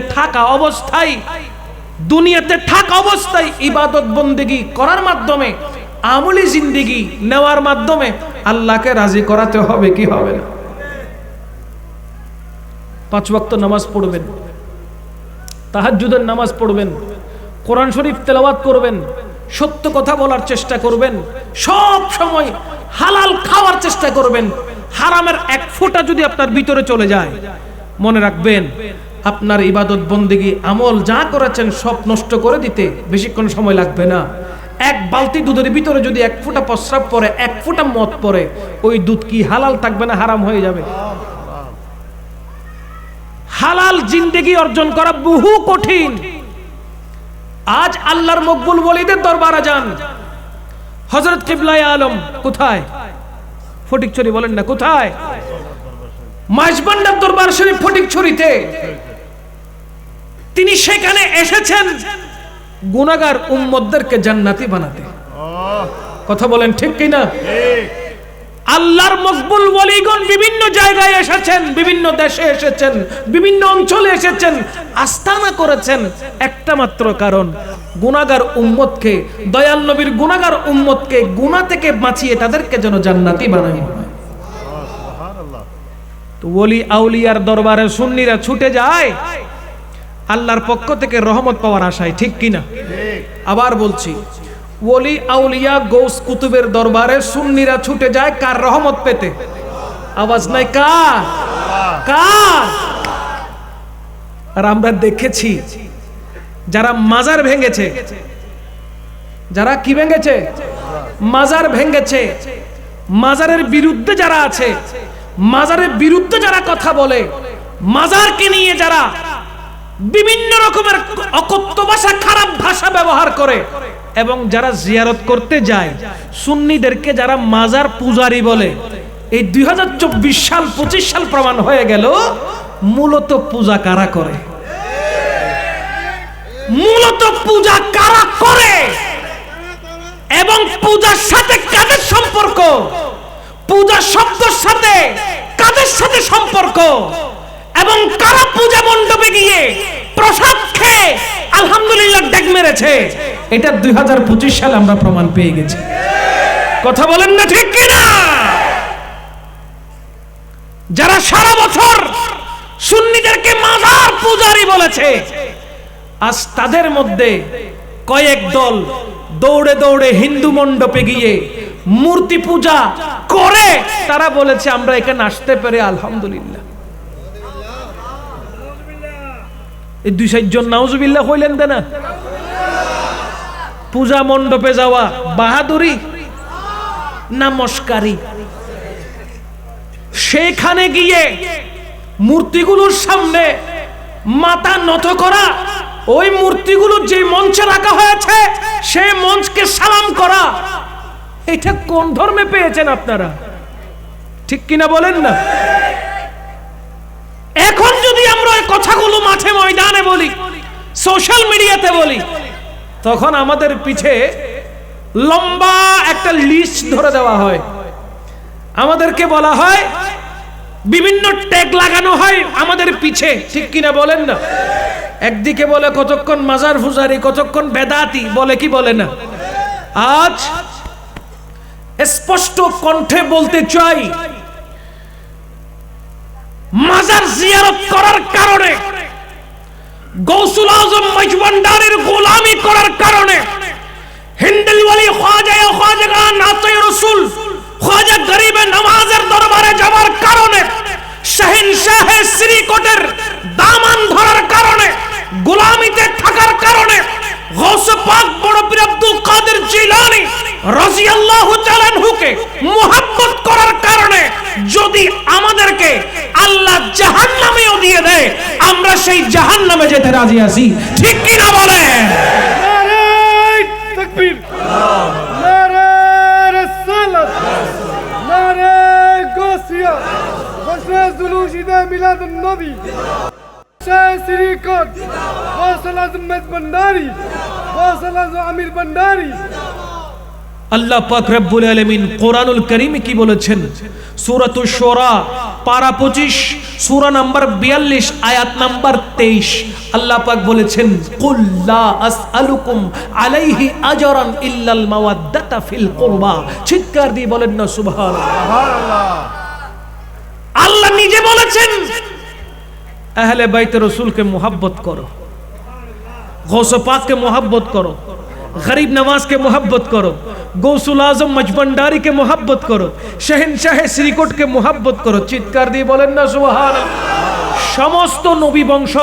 থাকা অবস্থায় ইবাদত বন্দেগী করার মাধ্যমে আমলি জিন্দেগি নেওয়ার মাধ্যমে আল্লাহকে রাজি করাতে হবে কি হবে না 5 ওয়াক্ত নামাজ পড়বেন তাহাজ্জুদের নামাজ পড়বেন কোরআন শরীফ তেলাওয়াত করবেন সত্য কথা বলার চেষ্টা করবেন সব সময় হালাল খাওয়ার চেষ্টা করবেন হারামের এক ফোঁটা যদি আপনার ভিতরে চলে যায় মনে রাখবেন আপনার ইবাদত বন্দেগী আমল যা করেছেন সব নষ্ট করে দিতে বেশিক্ষণ সময় লাগবে না এক বালতি দুধের ভিতরে যদি এক ফোঁটা প্রস্রাব পড়ে এক ফোঁটা মদ পড়ে ওই দুধ কি হালাল থাকবে না হারাম হয়ে যাবে হালাল জিন্দেগি অর্জন করা বহু কঠিন আজ আল্লাহর মকবুল ওলিদের দরবারে যান হযরত কিবলায়ে আলম কোথায় ফটিকছড়ি বলেন না কোথায় মাইজবান্ডার দরবার শরীফ ফটিকছড়িতে তিনি সেখানে এসেছেন গুনাহগার উম্মতদেরকে জান্নাতি বানাতে কথা বলেন ঠিক কি না আল্লাহর মকবুল ওলিগণ বিভিন্ন জায়গায় এসেছেন বিভিন্ন দেশে এসেছেন বিভিন্ন অঞ্চলে এসেছেন আস্তানা করেছেন একটা মাত্র কারণ গুনাহগার উম্মতকে দয়াল নবীর গুনাহগার উম্মতকে গুনাহ থেকে বাঁচিয়ে তাদেরকে যেন জান্নাতি বানায় سبحان الله তো ওলি আউলিয়ার দরবারে সুন্নিরা ছুটে যায় আল্লাহর পক্ষ থেকে রহমত পাওয়ার আশায় ঠিক কিনা আবার বলছি ওলি আউলিয়া গৌস কুতুবের দরবারে সুন্নিরা ছুটে যায় কার রহমত পেতে আওয়াজ নাই কার কার আর আমরা দেখেছি যারা মাজার ভেঙেছে যারা কি ভেঙেছে মাজার ভেঙেছে মাজারের বিরুদ্ধে যারা আছে মাজারের বিরুদ্ধে যারা কথা বলে মাজারকে নিয়ে যারা বিভিন্ন রকমের অকথ্য ভাষা খারাপ ভাষা ব্যবহার করে এবং যারা জিয়ারত করতে যায় সুন্নিদেরকে যারা মাজার পূজারী বলে এই 2024 সাল 25 সাল প্রমাণ হয়ে গেল মূলত পূজা কারা করে মূলত পূজা কারা করে এবং পূজার সাথে কাদের সম্পর্ক পূজা শব্দের সাথে কাদের সাথে সম্পর্ক এবং কারা পূজা মণ্ডপে গিয়ে প্রসাদ খেয়ে আলহামদুলিল্লাহ ডাক মেরেছে এটা 2025 সালে আমরা প্রমাণ পেয়ে গেছি কথা বলেন না ঠিক কি না যারা সারা বছর সুন্নিদেরকে মাজার পূজারী বলেছে আজ তাদের মধ্যে কয়েক দল দৌড়ে দৌড়ে হিন্দু মণ্ডপে গিয়ে মূর্তি পূজা করে তারা বলেছে আমরা এখানে আসতে পেরে আলহামদুলিল্লাহ এই 2-4 জন নাউজুবিল্লাহ হইলেন না পূজা মণ্ডপে যাওয়া বাহাদুরি না মস্কারি সেখানে গিয়ে মূর্তিগুলোর সামনে মাথা নত করা, ওই মূর্তিগুলো যে মঞ্চে রাখা হয়েছে সেই মঞ্চকে সালাম করা, এটা কোন ধর্মে পেয়েছেন আপনারা? ঠিক কিনা বলেন না? এখন যদি আমরা ওই কথাগুলো মাঠে ময়দানে বলি, সোশ্যাল মিডিয়াতে বলি, তখন আমাদের পিছে লম্বা একটা লিস্ট ধরে দেওয়া হয়, আমাদেরকে বলা হয়, বিভিন্ন ট্যাগ লাগানো হয় আমাদের পিছে। ঠিক কিনা বলেন না? একদিকে বলে কতক্ষণ মাজার ফুজারি, কতক্ষণ বেদাতি, বলে কি বলে না? আজ স্পষ্ট কণ্ঠে বলতে চাই, মাজার জিয়ারত করার কারণে, গৌসুল আজম মজবন্ডারের গোলামি করার কারণে, হিন্দুল ওয়ালি খাজা নাতে রাসূল খাজা গরিবে নওয়াজের দরবারে যাওয়ার কারণে, শাহিনশাহ শ্রীকোটের দামান ধরার কারণে, গোলামিতে থাকার কারণে, গৌস পাক বড় পীর আব্দুল কাদের জিলানী রাদিয়াল্লাহু তাআলা আনহুকে মুহাব্বত করার কারণে যদি আমাদেরকে আল্লাহ জাহান্নামেও দিয়ে দেয়, আমরা সেই জাহান্নামে যেতে রাজি আছি। ঠিক কি না বলেন? নারে তাকবীর, নারে রিসালাত, নারে গাউসিয়া, হোসনে জুলুশিদে মিলাদুন নবী, শাহ শ্রীকোট, গৌসুল আজম মজবন্ডারি, গৌসুল আজম আমির বন্ডারি। আল্লাহ পাক রব্বুল আলামিন কোরআনুল কারীমে কি বলেছেন? সূরাতুশ শুরা পারা 25 সূরা নাম্বার 42 আয়াত নাম্বার 23 আল্লাহ পাক বলেছেন, কুল লা আসআলুকুম আলাইহি আজরান ইল্লাল মাওয়াদ্দাতা ফিল কুরবা। চিৎকার দিয়ে বলেন না সুবহানাল্লাহ। সুবহানাল্লাহ। আল্লাহ নিজে বলেছেন, আহলে বাইতে রাসূলকে মুহাব্বত করো, গৌসে পাককে মুহাব্বত করো, গরিব নওয়াজকে মুহাব্বত করো, গৌসুল আজম মজবন্ডারিকে মুহাব্বত করো, শাহিনশাহ শ্রীকোটকে মুহাব্বত করো। চিৎকার দিয়ে বলেন না সুবহানাল্লাহ। সমস্ত নবী বংশ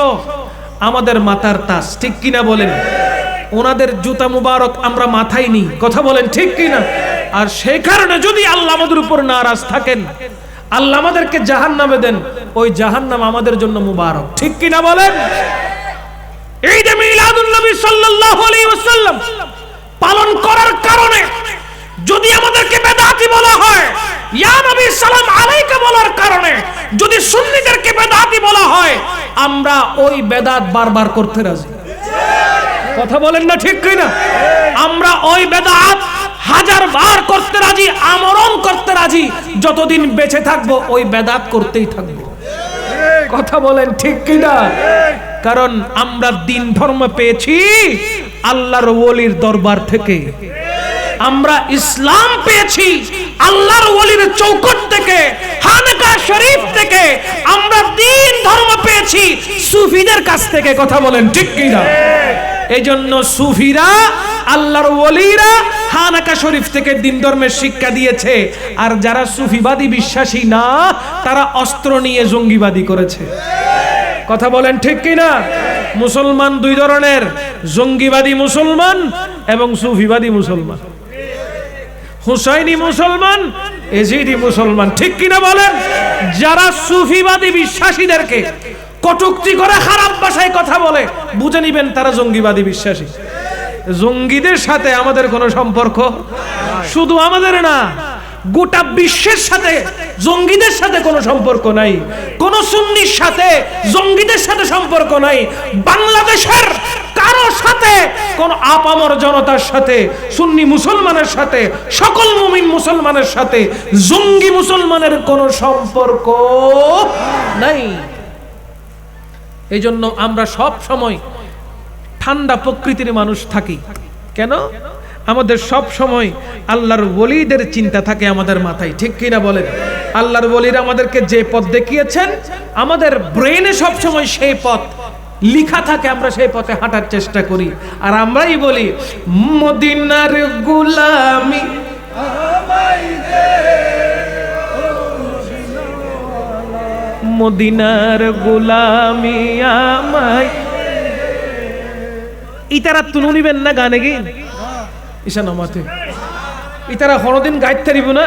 আমাদের মাথার তাজ। ঠিক কিনা বলেন? ওনাদের জুতা মুবারক আমরা মাথায় নিই। কথা বলেন ঠিক কিনা? আর সেই কারণে যদি আল্লাহ আমাদের উপর নারাজ থাকেন, আল্লাহ আমাদেরকে জাহান্নামে দেন, ওই জাহান্নাম আমাদের জন্য মুবারক। ঠিক কিনা বলেন? ঈদ মিলাদুন নবী সাল্লাল্লাহু আলাইহি ওয়াসাল্লাম পালন করার কারণে যদি আমাদেরকে বেদাতি বলা হয়, ইয়া নবী সালাম আলাইকা বলার কারণে যদি সুন্নিদেরকে বেদাতি বলা হয়, আমরা ওই বেদাত বারবার করতে রাজি। কথা বলেন না ঠিক কিনা? আমরা ওই বেদাত হাজার বার করতে রাজি, আমরণ করতে রাজি, যতদিন বেঁচে থাকবো ওই বেদাত করতেই থাকবো। কথা বলেন ঠিক কিনা? কারণ আমরা দিন ধর্ম পেয়েছি আল্লাহর ওলির দরবার থেকে, আমরা ইসলাম পেয়েছি আল্লাহর ওলির চৌকট থেকে, খানকা শরীফ থেকে, আমরা দিন ধর্ম পেয়েছি সুফিদের কাছ থেকে। কথা বলেন ঠিক কিনা? এইজন্য সুফিরা, আল্লাহর ওলিরা খানকা শরীফ থেকে দিন ধর্মের শিক্ষা দিয়েছে, আর যারা সুফিবাদী বিশ্বাসী না, তারা অস্ত্র নিয়ে জঙ্গিবাদী করেছে। কথা বলেন ঠিক কিনা? মুসলমান দুই ধরনের, জঙ্গিবাদী মুসলমান এবং সুফিবাদী মুসলমান, হুসাইনি মুসলমান, এজিদি মুসলমান। ঠিক কিনা বলেন? যারা সুফিবাদী বিশ্বাসীদেরকে কটূক্তি করে, খারাপ ভাষায় কথা বলে, বুঝে নিবেন তারা জঙ্গিবাদী বিশ্বাসী। জঙ্গিদের সাথে আমাদের কোনো সম্পর্ক, শুধু আমাদের না, গোটা বিশ্বের সাথে জঙ্গিদের সাথে কোনো সম্পর্ক নাই। কোন সুন্নির সাথে জঙ্গিদের সাথে সম্পর্ক নাই। বাংলাদেশের কারো সাথে, কোন আপামর জনতার সাথে, সুন্নি মুসলমানের সাথে, সকল মুমিন মুসলমানের সাথে জঙ্গি মুসলমানের কোনো সম্পর্ক নাই। এই জন্য আমরা সব সময় ঠান্ডা প্রকৃতির মানুষ থাকি। কেন? আমাদের সব সময় আল্লাহর ওলিদের চিন্তা থাকে আমাদের মাথায়। ঠিক কিনা বলেন? আল্লাহর ওলিরা আমাদেরকে যে পথ দেখিয়েছেন, আমাদের ব্রেনে সব সময় সেই পথ লিখা থাকে, আমরা সেই পথে হাঁটার চেষ্টা করি। আর আমরাই বলি, মদিনার গোলামি মদিনার গোলামি আমায়। ইতারা তুলে নিবেন না গানে গিয়ে ঈশান মাথে, ইতারা কোনোদিন গাইতে পারিব না।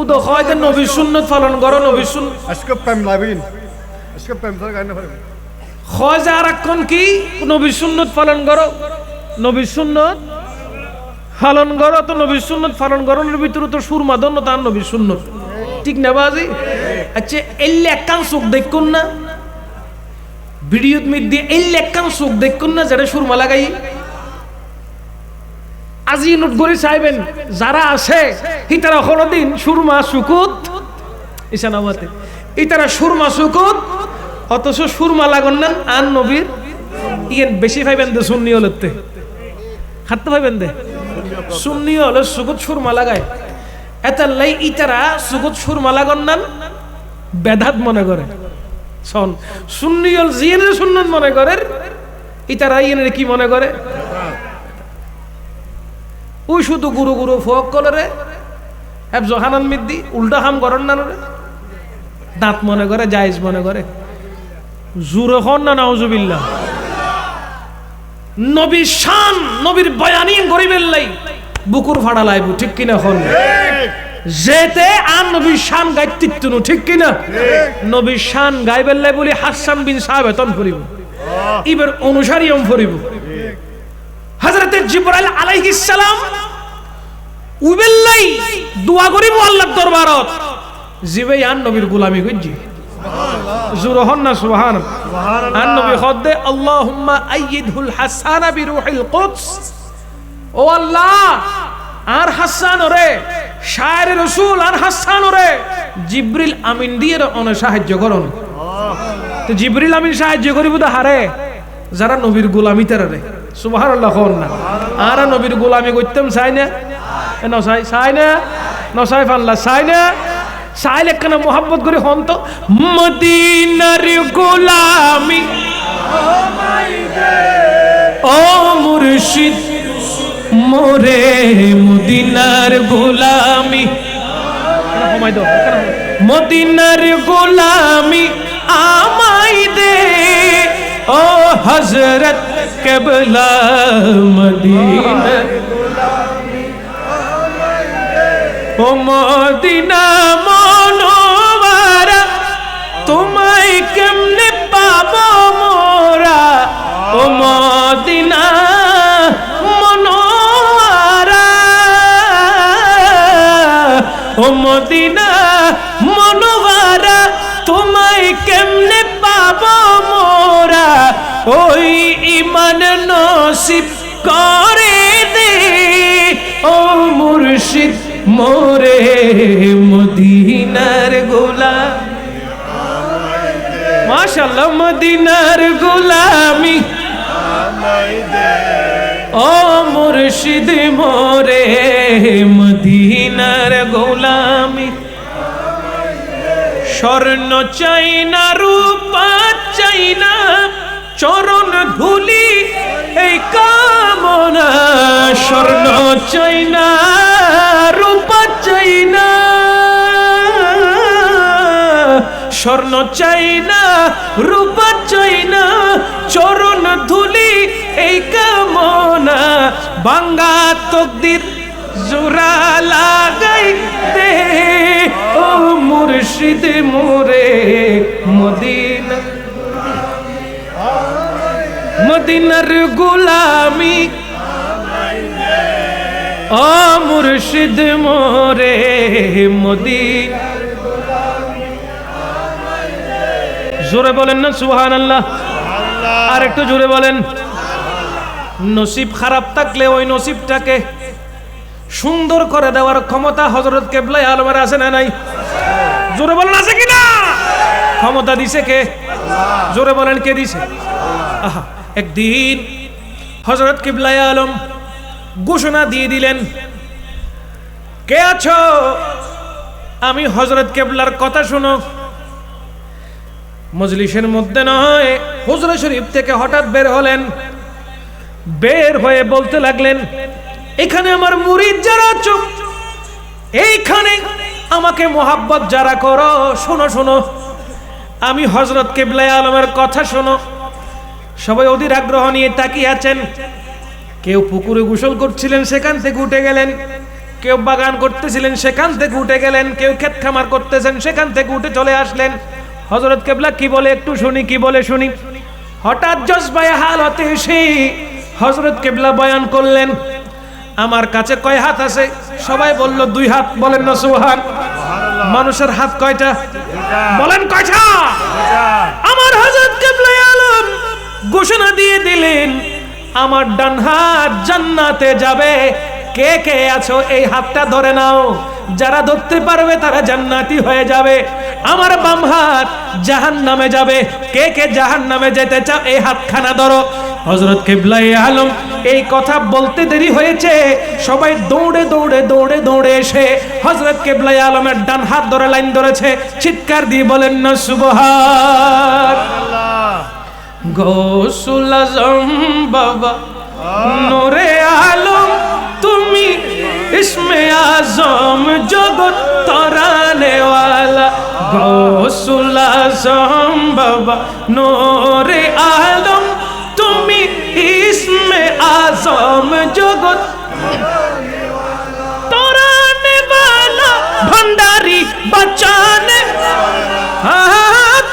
উদো হয়তো নবীর সুন্নত পালন করো নবীর সুন্নত اسكب بام لابين اسكب بام سرق عنا فرق হয় যে আর কোন কি নবীর সুন্নত পালন করো নবীর সুন্নত পালন করো তো নবীর সুন্নত পালন করার ভিতরে তো সুরমা দন্য তার নবীর সুন্নত ঠিক না বাজি আচ্ছা এল্লে একখান চোখ দেখুন না ভিডিওত মধ্যে এল্লে একখান চোখ দেখুন না যেটা সুরমা লাগাই আজি নোট করে চাইবেন যারা আছে ইতারা কোনদিন সুরমা সুকুত ইসানাবাতে ইতারা সুরমা সুকুত অথচ সুরমা লাগান না আন নবীর ইয়েন বেশি পাইবেন দে সুন্নি হলতে খাতে পাইবেন দে সুন্নি হলে সুকুত সুরমা লাগায় এতাল্লাই ইতারা সুকুত সুরমা লাগান না বেদাত মনে করে শোন সুন্নি হল জিয়েনের সুন্নত মনে করে ইতারা ইয়েনের কি মনে করে ওই শুধু গুরু গুরু ফোক কলরে হ্যাঁ জহানান মিদ্দি উল্টা হাম করেন না রে দাঁত মনে করে জায়েজ মনে করে জুরে হন না নাউজুবিল্লাহ নবীর শান নবীর বয়ানি গরিবের লাই বুকুর ফাড়া লাইবু ঠিক কিনা হন যেতে আর নবীর শান গাইতিত্তুনু ঠিক কিনা নবীর শান গাইবের লাই বলি হাসান বিন সাহাবেতন ফরিব ইবের অনুসারী ফরিব হযরতে জিবরাইল আলাইহিস সালাম উবেল্লাই দোয়া করিব আল্লাহর দরবারত জিবে আন নবীর গোলামি কইজি জুরহন না সুবহানাল্লাহ আন নবী খদ্দে আল্লাহুম্মা আইয়িদহুল হাসান বিরূহিল কুদস ও আল্লাহ আর হাসান ওরে শায়ের রাসূল আর হাসান ওরে জিবরিল আমিন দিয়ে অন সাহায্য করুন তো জিবরিল আমিন সাহায্য করিব তো হারে যারা নবীর গোলামি তারে সুবহানাল্লাহ কোন না আর নবীর গোলামি করতেম চাই না চাই না নসাই ফাল্লা চাই না চাইলে কেন মোহাব্বত করে হন তো মদিনার গোলামি ও মুর্শিদ মোরে মদিনার গোলামি মদিনার গোলামি আমাই দে ও হযরত কেবলা মদিনা ও মদিনা মনোয়ারা তোমায় কেমনে পাবো মোরা ও মদিনা মনোয়ারা ও মদিনা মনোয়ারা তোমায় কেমনে পাবো মোরা ওই ইমান নসিব করে দে ও মুর্শিদ মোরে মদিনার গোলামি মাশাআল্লাহ মদিনার গোলামি ও মুর্শিদ মোরে মদিনার গোলামি স্বর্ণ চাই না রূপা চাই না চরণ ধুলি এই কামনা স্বর্ণ চাই না রূপা চাই না স্বর্ণ চাই না রূপা চাই না চরণ ধুলি এই কামনা বাঙ্গা তকদির জোড়া লাগাই দে ও মুর্শিদ মোরে মদিনা মদিনার গোলামি ও মুর্শিদ মোরে মদিনা জোরে বলেন না সুবহানাল্লাহ আর একটু জোরে বলেন নসিব খারাপ থাকলে ওই নসিবটাকে সুন্দর করে দেওয়ার ক্ষমতা হযরত কেবলা আলমের আছে না নাই জোরে বলেন আছে কিনা ক্ষমতা দিছে কে জোরে বলেন কে দিছে আহা একদিন হযরত কিবলা আলম ঘোষণা দিয়ে দিলেন কে আছো আমি হযরত কেবলার কথা শুনো মজলিসের মধ্যে নয় হুজরা শরীফ থেকে হঠাৎ বের হলেন বের হয়ে বলতে লাগলেন এখানে আমার মুরিদ যারা চুপ এইখানে আমাকে মোহাব্বত যারা করো শোনো শোনো আমি হযরত কিবলা আলমের কথা শোনো সবাই অধীর আগ্রহ নিয়ে তাকিয়ে আছেন কেউ পুকুরে গোসল করছিলেন সেখান থেকে উঠে গেলেন কেউ বাগান করতেছিলেন সেখান থেকে উঠে গেলেন, কেউ ক্ষেত খামার করতেছেন সেখান থেকে উঠে চলে আসলেন। হযরত কেবলা কি বলে একটু শুনি, কি বলে শুনি। হঠাৎ জজবায়ে হালতে এসে হযরত কেবলা বয়ান করলেন, আমার কাছে কয় হাত আছে? সবাই বলল 2 হাত। বলেন না সুবহান। মানুষের হাত কয়টা? বলেন কয়টা? আমার হযরত কেবলা আলম ঘোষণা দিয়ে দিলেন, আমার ডান হাত জান্নাতে যাবে। কে কে আছো এই হাতটা ধরে নাও, যারা ধরতে পারবে তারা জান্নাতি হয়ে যাবে। আমার বাম হাত জাহান্নামে যাবে, কে কে জাহান্নামে যেতে চাও এই হাতখানা ধরো। হযরত কিবলাই আলম এই কথা বলতে দেরি হয়েছে, সবাই দৌড়ে দৌড়ে দৌড়ে দৌড়ে এসে হযরত কিবলাই আলমের ডান হাত ধরে লাইন ধরেছে। চিৎকার দিয়ে বলেন না সুবহান। গৌসুল আজম বাবা নূরে আলম, তুমি ইসমে আজম জগৎ তরানে ওয়ালা। গৌসুল আজম বাবা নূরে আলম, তুমি ইসমে আজম জগৎ তরানে ওয়ালা। ভंडारी बचाने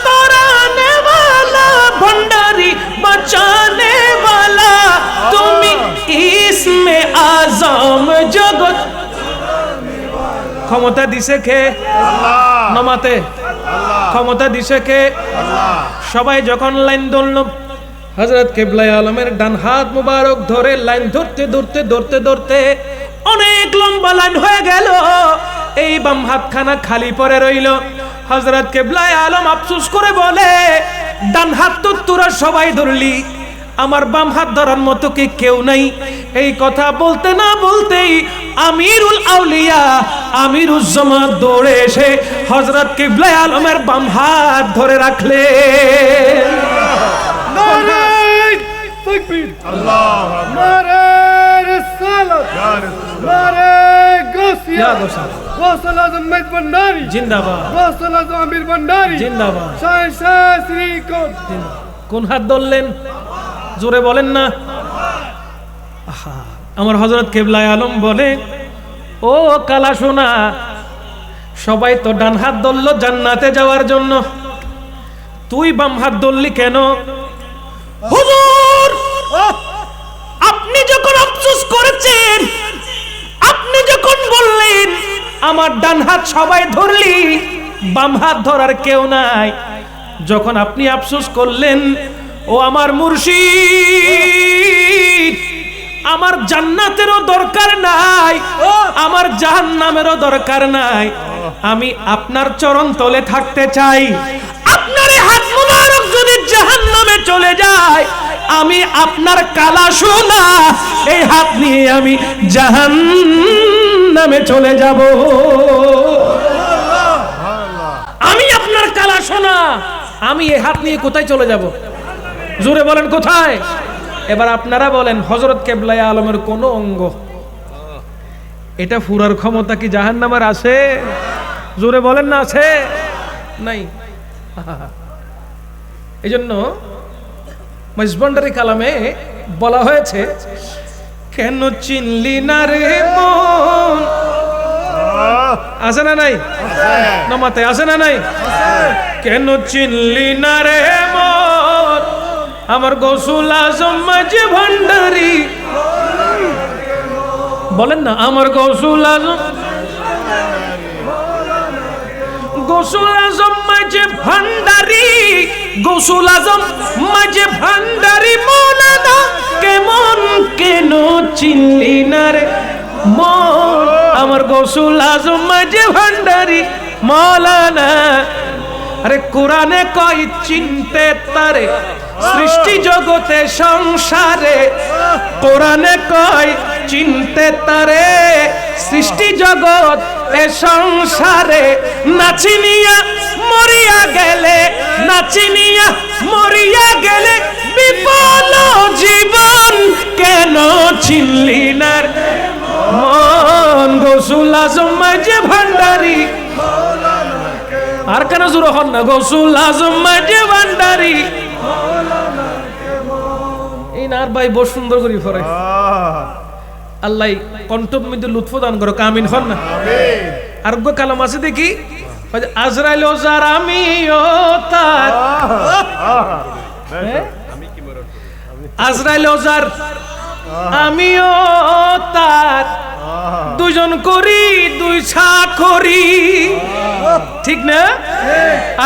तोराने वाला, भंडारी बचाने वाला, তুমি ইসমে আজম জগৎ। ক্ষমতা দিছে কে? নমাতে ক্ষমতা দিছে কে? সবাই যখন লাইন ধরল, হযরত কিবলাই আলমের ডান হাত মুবারক ধরে লাইন ধরতে ধরতে ধরতে ধরতে অনেক লম্বা লাইন হয়ে গেল। এই বাম হাতখানা খালি পড়ে রইল। হযরত কিবলাই আলম আফসোস করে বলে, ডান হাত তো তোরা সবাই ধরলি, আমার বাম হাত ধরার মতো কি কেউ নাই? এই কথা বলতে না বলতেই আমিরুল আউলিয়া আমিরুজ জামাত দৌড়ে এসে হযরত কিবলাই আলমের বাম হাত ধরে রাখলেন। নারে তাকবীর, আল্লাহু আকবার, নারে রিসালাত, নারে গাউসিয়া, ইয়া গাউসিয়া, গৌসুল আজম মেদ ভंडारी জিন্দাবাদ, গৌসুল আজম আমির भंडारी জিন্দাবাদ। শাহ শ্রী কোন হাত ধরলেন? জোরে বলেন না। আহা, আমার হযরত কিবলাই আলম বলে, ও কালা সোনা, সবাই তো ডান হাত ধরল জান্নাতে যাওয়ার জন্য, তুই বাম হাত ধরলি কেন? হুজুর, আপনি যখন আফসোস করেছেন, আপনি যখন বললেন আমার ডান হাত সবাই ধরলি, বাম হাত ধরার কেউ নাই, যখন আপনি আফসোস করলেন, ও আমার মুর্শিদ, আমার জান্নাতেরও দরকার নাই, আমার জাহান্নামেরও দরকার নাই, আমি আপনার চরণ তলে থাকতে চাই। আপনার হাত মুবারক যদি জাহান্নামে চলে যায়, আমি আপনার কালা সোনা এই হাত নিয়ে আমি জাহান্নামে চলে যাব। আমি আপনার কালা সোনা, আমি এই হাত নিয়ে কোথায় চলে যাব? জোরে বলেন কোথায়? এবার আপনারা বলেন, হযরত কিবলাই আলমের কোন অঙ্গ এটা ফুরার ক্ষমতা কি জাহান্নামের আছে? জোরে বলেন না আছে? নাই। এইজন্য মাইজভান্ডারি কালামে বলা হয়েছে, কেন চিনলি না রে মন। আছে না নাই? নমাতে আছে না নাই? কেন চিনলি না রে মন, আমার গৌসুল আজম মাঝে ভান্ডারি। বলেন না, আমার গৌসুল আজম, গৌসুল আজম মাঝে ভান্ডারি, গৌসুল আজম মাঝে ভান্ডারি। মৌলানা কেমন কেন চিনলি না রে মন, আমার গৌসুল আজম মাঝে ভান্ডারি মৌলানা। আরে কোরআনে কই চিনতে তারে সৃষ্টি জগতে সংসারে, কোরআনে কই চিনতে তারে সৃষ্টি জগৎ এ সংসারে। নাচিনিয়া মরিয়া গেলে, নাচিনিয়া মরিয়া গেলে বিফল জীবন, কেন চিনলি না মন, গৌসুল আজম মাঝে ভান্ডারি। আর কেন জোর হন না, গৌসুল আজম মাঝে ভান্ডারি। এই নার ভাই বহু সুন্দর করে পড়ে। আল্লাহ কণ্ঠের মধ্যে লুৎফ দান করো, আমিন হন না। আর গো কালাম আছে দেখি, আজরাইল ওজার আমিও তার, আজরাইল ওজার আমিও তার, দুজন করি দুই চাকরি, ঠিক না?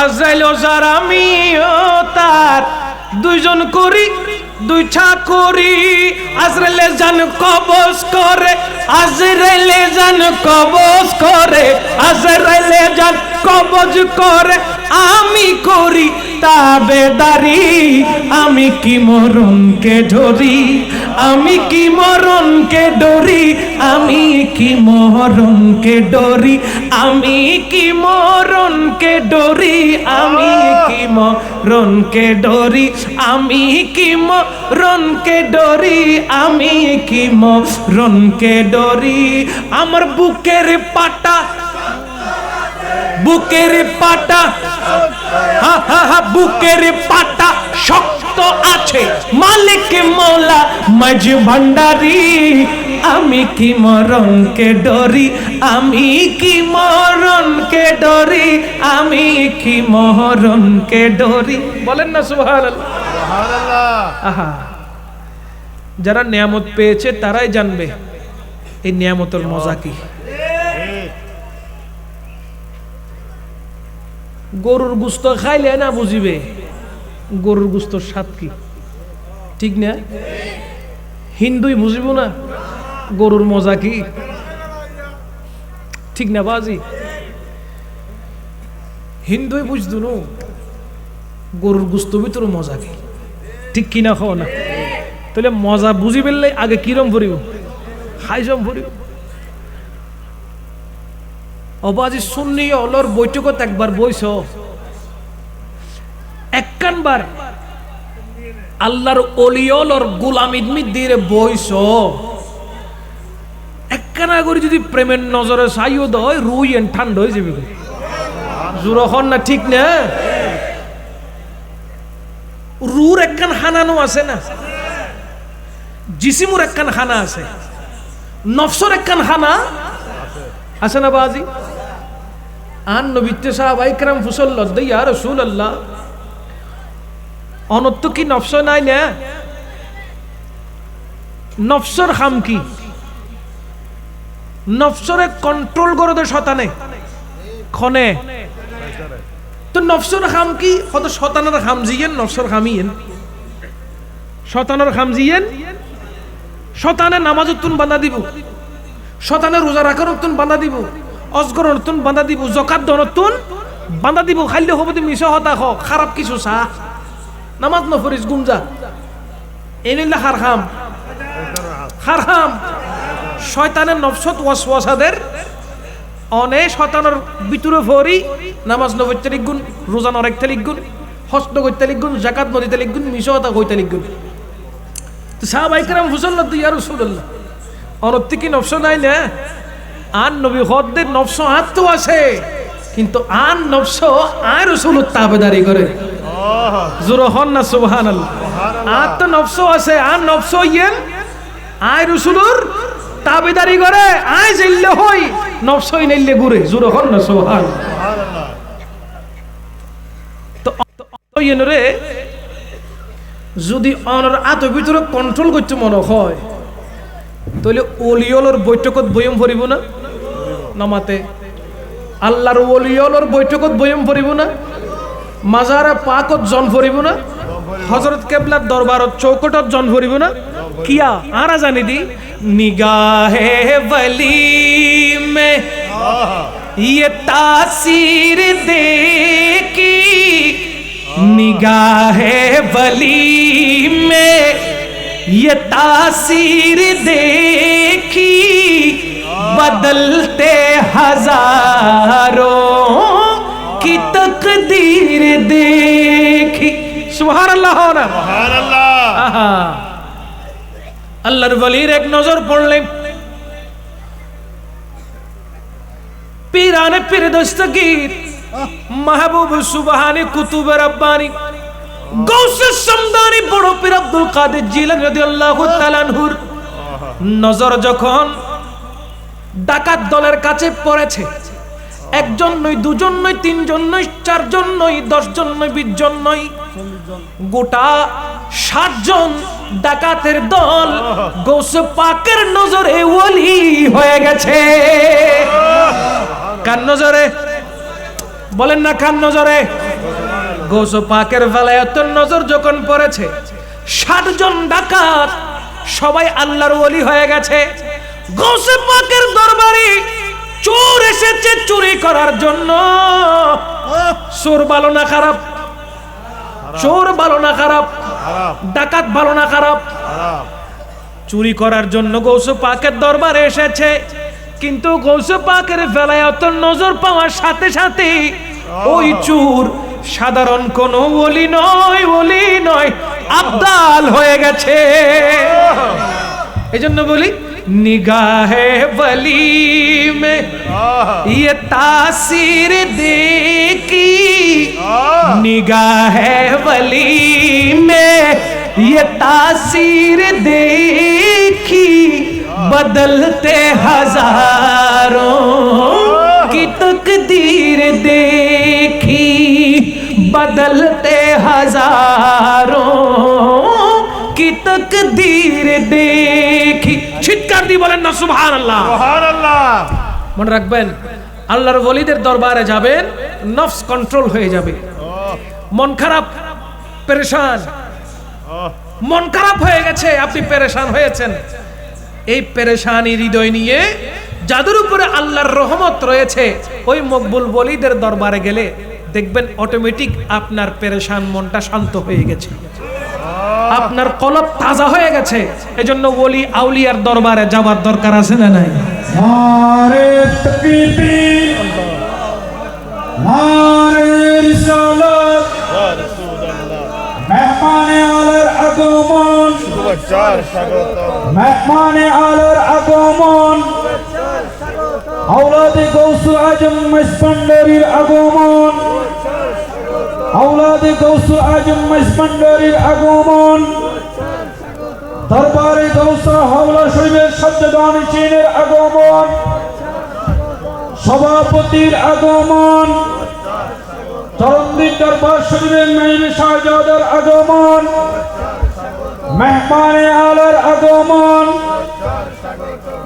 আজরাইল ওজার আমিও তার, দুইজন করি দুই চাকরি। আজরাইলে জান কবজ করে, আজরাইলে জান কবজ করে, আজরাইলে জান কবজ করে, আমি করি তাবেদারি। আমি কি মরণকে ধরি, আমি কি মরণকে ডরি, আমি কি মরণকে ডরি, আমি কি মরণকে ডরি, আমি কি মরণকে ডরি, আমি কি মরণকে ডরি, আমি কি মরণকে ডরি। আমার বুকের পাটা, বুকের পাটা, হা হা হা, বুকের পাটা শক্ত আছে, মালিক মৌলা মাঝ ভান্ডারি। আমি কি মরণকে ডরি, আমি কি মরণকে ডরি, আমি কি মরণকে ডরি। বলেন না সুবহানাল্লাহ। আহা, যারা নিয়ামত পেয়েছে তারাই জানবে এই নিয়ামতের মজা কি। গরুর গোশত খাইলে না বুঝিবে গরুর গোশতর স্বাদ কি, ঠিক না? হিন্দুই বুঝিব না গরুর মজা কি, ঠিক না বাজি? হিন্দুই বুঝতো না গরুর গোশত ভিতর মজা কি, ঠিক কিনা? খাও না তাহলে মজা বুঝি পেলে আগে কিরম ভরিব, খাইজম ভরিব। অবাজি শুননি অলর বৈঠকত একবার বইস, একখানবার আল্লাহর অলিয়লর গোলামিদ মিদ্দিরে বইস, একখানা করে যদি প্রেমের নজরে চাইও দয় রুই এন ঠান্ডা হয়ে যাবে। জোরখন না, ঠিক না? রুর একখান হানানো আছে না, জিসিমুর একখান হানা আছে, নফসর একখান হানা আছে না বাজি? আন নবীতে সাহাবায়ে কেরাম ফুসল্লাহ দে ইয়া রাসূলুল্লাহ, অনত্য কি নফস নাই না? নফসর খাম কি? নফসরে কন্ট্রোল করে দে শতানে খনে, তো নফসর খাম কি? কত শতানের খাম জিয়েন, নফসর খামিয়েন, শতানের খাম জিয়েন। শতানে নামাজতুন বাঁধা দিব, শতানে রোজা রাখার নতুন বাঁধা দিব, অজগর নতুন বাঁধা দিব, জকাত নতুন বাঁধা দিব। খাইলে হব তুমি মিশা হতা খ খারাপ কিছু চা নামাজ নফরিস গুমজা এনিলে হার খাম, হার খাম। শয়তানের নফসত ওয়াসওয়াসাদের অনে শয়তানের ভিতরে ভরি নামাজ নবইতে লিখগুন, রোজা নরেকতে লিখগুন, হজ নগইতে লিখগুন, যাকাত নদিতে লিখগুন, মিশা হতা কইতে লিখগুন। তো সাহাবায়ে কেরাম ফুসল্লাহ ইয়া রাসূলুল্লাহ, অনত্তি কি নফস নাই না? আন নবী হদ্দের নফস হাত তো আছে, কিন্তু আন নফস আর রাসূলের তাবেদারি করে। জোরে হন না সুবহানাল্লাহ। আর তো নফস আছে, আর নফস ইয়েন আয় রাসূলের তাবেদারি করে, আয় যাইলে হই নফসই নাইলে ঘুরে। জোরে হন না সুবহানাল্লাহ। তো ইয়েন রে যদি অনর আত ভিতরে কন্ট্রোল করতে মনে হয়, তাহলে ওলিয়লর বৈঠকত বয়ম ভরিব না? নামাতে আল্লাহর ওলিয়লর বৈঠকত বয়ম ভরিব না? মাজারা পাকত জন ভরিব না? হযরত কেবলার দরবারত চৌকটত জন ভরিব না? কিয়া আরা জানি দি নিগাহে ওলি মে ये तासीर देखी, निगाहे वली में ये तासीर देखी, बदलते हजारों की तकदीर देखी। सुभान अल्लाह हो ना, सुभान अल्लाह। अल्लाहर वलीर एक नजर पड़ले, पीराने पीर दस्तगीर महबूब सुबहानी कुतुब रब्बानी गौसे समदानी बड़ो पीर अब्दुल कादिर जिलानी रादियाल्लाहु ताआला अन्हु নজর যখন ডাকাত দলের কাছে পড়েছে, একজন নয়, দুজন নয়, তিনজন নয়, চারজন নয়, 10 জন নয়, 20 জন নয়, গোটা 60 জন ডাকাতের দল গৌসে পাকের নজরে ওলি হয়ে গেছে। কার নজরে? বলেন না, কার নজরে? গৌসে পাকের বেলায়েতের নজর যখন পড়েছে, 60 জন ডাকাত সবাই আল্লাহর ওলি হয়ে গেছে। গৌসে পাকের দরবারে চোর এসেছে চুরি করার জন্য। চোর ভালো না খারাপ? চোর ভালো না খারাপ? ডাকাত ভালো না খারাপ? চুরি করার জন্য গৌসে পাকের দরবারে এসেছে, কিন্তু গৌসে পাকের বেলায়েতের নজর পাওয়ার সাথে সাথে ওই চোর সাধারণ কোনো ওলি নয়, ওলি নয়, আবদাল হয়ে গেছে। এজন্য বলি, निगाहे वली में ये तासीर देखी, निगाहे वली में ये तासीर देखी, बदलते हजारों की तकदीर देखी, बदलते हजारों की तकदीर देखी। চিৎকার দিয়ে বলেন না সুবহানাল্লাহ। সুবহানাল্লাহ। মনে রাখবেন, আল্লাহর ওলিদের দরবারে যাবেন, নফস কন্ট্রোল হয়ে যাবে। মন খারাপ, পেরেশান, মন খারাপ হয়ে গেছে, আপনি পেরেশান হয়েছেন, এই পেরেশানি হৃদয় নিয়ে যাদের উপরে আল্লাহর রহমত রয়েছে, ওই মকবুল ওলিদের দরবারে গেলে দেখবেন অটোমেটিক আপনার পেরেশান মনটা শান্ত হয়ে গেছে, আপনার কলব তাজা হয়ে গেছে। এজন্য ওলি আউলিয়ার দরবারে যাওয়ার দরকার আছে না নাই? নারে তাকবীর, নারে রিসালাত, ইয়া রাসূলুল্লাহ। মেহমানে আলার আগমন, শুভেচ্ছার স্বাগতম। মেহমানে আলার আগমন, আওলাদে গৌসুল আজম মাইজভান্ডারীর আগমন, আওলাদে গৌসুল আজম মাইজভান্ডারীর আগমন, দরবারে গৌসা হাওলা শরীফের সজ্জাদানি চীনের আগমন, সভাপতির আগমন, চরণদ্বীপ দরবার শরীফের মেহমান শাহজাদার আগমন, মেহমানে আলার আগমন,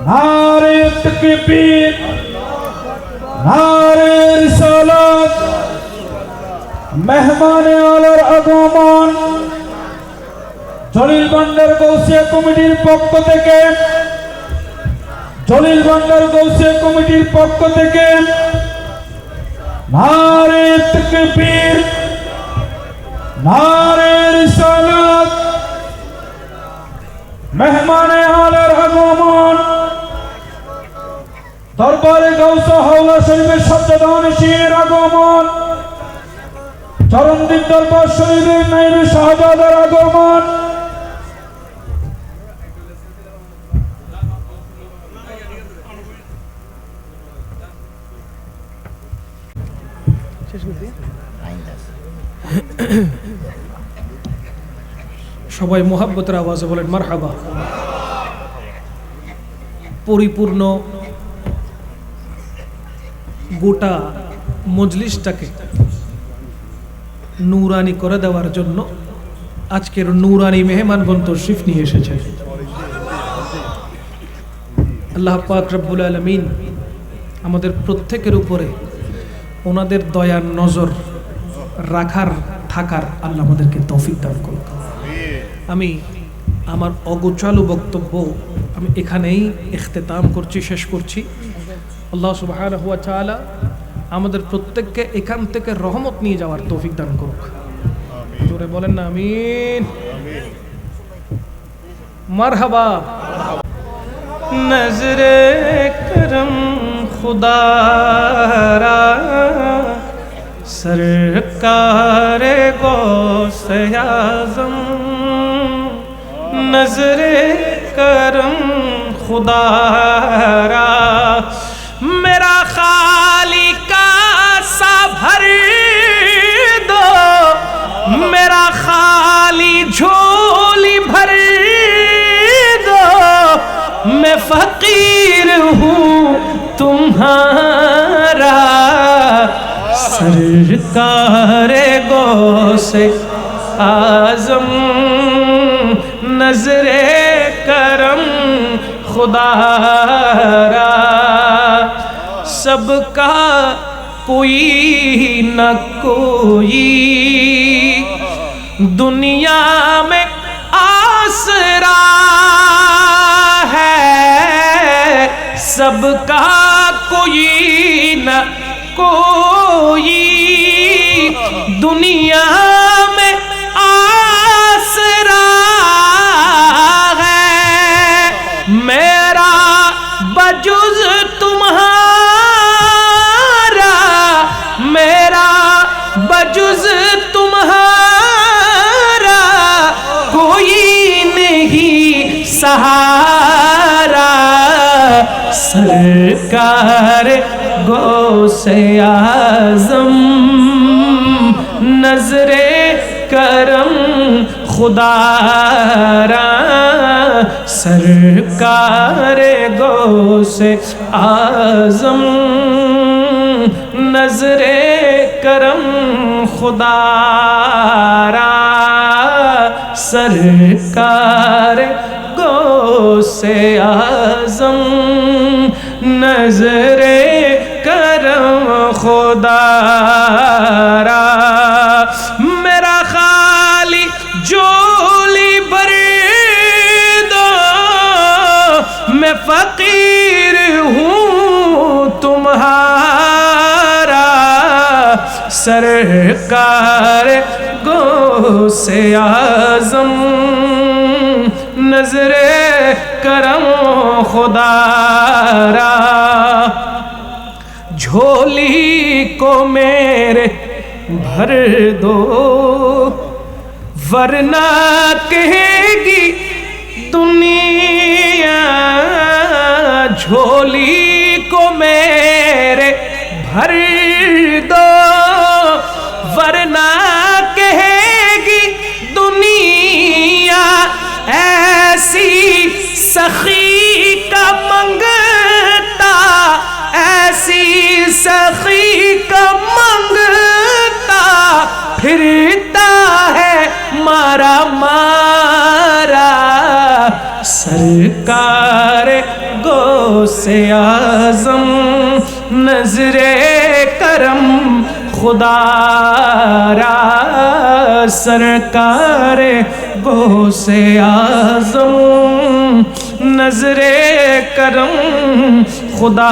নারে তাকবীর, নারে রিসালাত, মেহমানে আলার আগমন। জলিল ভান্ডার গৌসিয়া কমিটির পক্ষ থেকে, জলিল ভান্ডার গৌসিয়া কমিটির পক্ষ থেকে নারে তাকবীর, নারে রিসালাত, মেহমানে আলার আগমন, দরবারে গৌসা হাওলা শরীফের সজ্জাদানি চীনের আগমন, চরণদ্বীপ দরবার শরীফের মেহমান শাহজাদার আগমন। সবাই মোহাব্বতের আওয়াজে বলেন মারহাবা। পরিপূর্ণ গোটা মজলিসটাকে নূরানি করে দেওয়ার জন্য আজকের নূরানি মেহমানগণ তশরিফ নিয়ে এসেছে। আল্লাহ পাক রব্বুল আলামিন আমাদের প্রত্যেকের উপরে ওনাদের দয়ার নজর রাখার থাকার আল্লাহ আমাদেরকে তৌফিক দান করুন। আমি আমার অগোছালো বক্তব্য আমি এখানেই ইখতিতাম করছি, শেষ করছি। আল্লাহ সুবহানাহু ওয়া তাআলা আমাদের প্রত্যেককে এখান থেকে রহমত নিয়ে যাওয়ার তৌফিক দান করুক। জোরে বলেন না আমিন। মারহাবা। নজরে করম খুদারা सरकार गौसे आज़म, नजरे करम खुदारा मेरा खाली का सा भर दो, मेरा खाली झोली भर दो, فقیر ہوں تمہارا سرکار غوث اعظم نظر کرم خدا را سب کا کوئی نہ کوئی دنیا میں آسرا ہے سب کا کوئی نہ کوئی دنیا میں آسرا ہے میرا بجز تمہارا میرا بجز تمہارا کوئی نہیں سہارا سرکار غوث اعظم نظر کرم خدا را سرکار غوث اعظم نظر کرم خدا را سرکار غوث اعظم نظر کرم خدا را میرا خالی جولی بھر دو میں فقیر ہوں تمہارا سرکار غوث اعظم نظر کرم خدا را جھولی کو میرے بھر دو ورنہ کہے گی دنیا جھولی کو میرے بھر دو ورنہ کہے گی دنیا ایسی سخی کا منگتا ایسی سخی کا منگتا پھرتا ہے مارا مارا سرکار غوث اعظم نظر کرم خدا را سرکار غوث اعظم نظر کرم خدا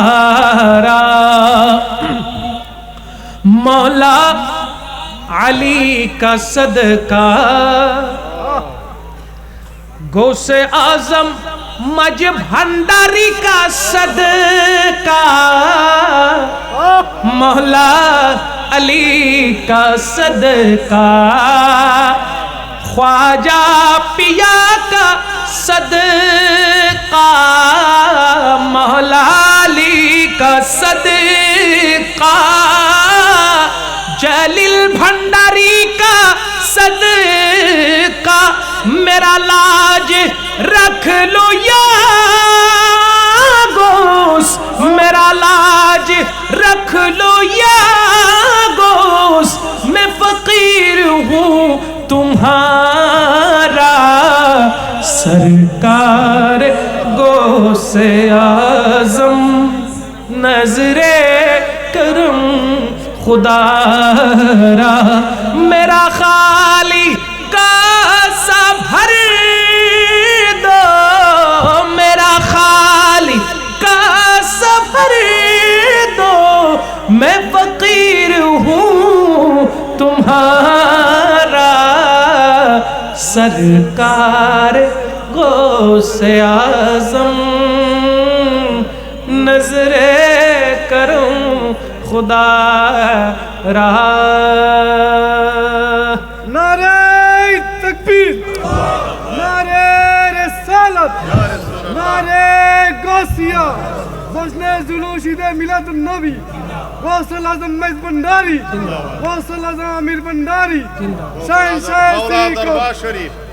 را مولا علی کا صدقہ غوث اعظم مجھ بھنڈاری کا صدقہ مولا علی کا صدقہ خواجہ پیا کا صدقہ مولا علی کا صدقہ جلیل بھنڈاری کا صدقہ میرا لاج رکھ لو یا غوث میرا لاج رکھ لو یا غوث میں فقیر ہوں تمہارا سرکار غوث اعظم نظر کرم خدا را میرا خالی کاسا بھر دو میرا خالی کاسا بھر دو میں فقیر ہوں تمہارا سرکار غوث اعظم نظر کرم خدا را نعرہ تکبیر نعرہ رسالت نعرہ غوثیہ جشن جلوشید میلاد النبی غوث الاعظم مجد بھنڈاری غوث الاعظم امیر بھنڈاری شہنشاہ مولا دربار شریف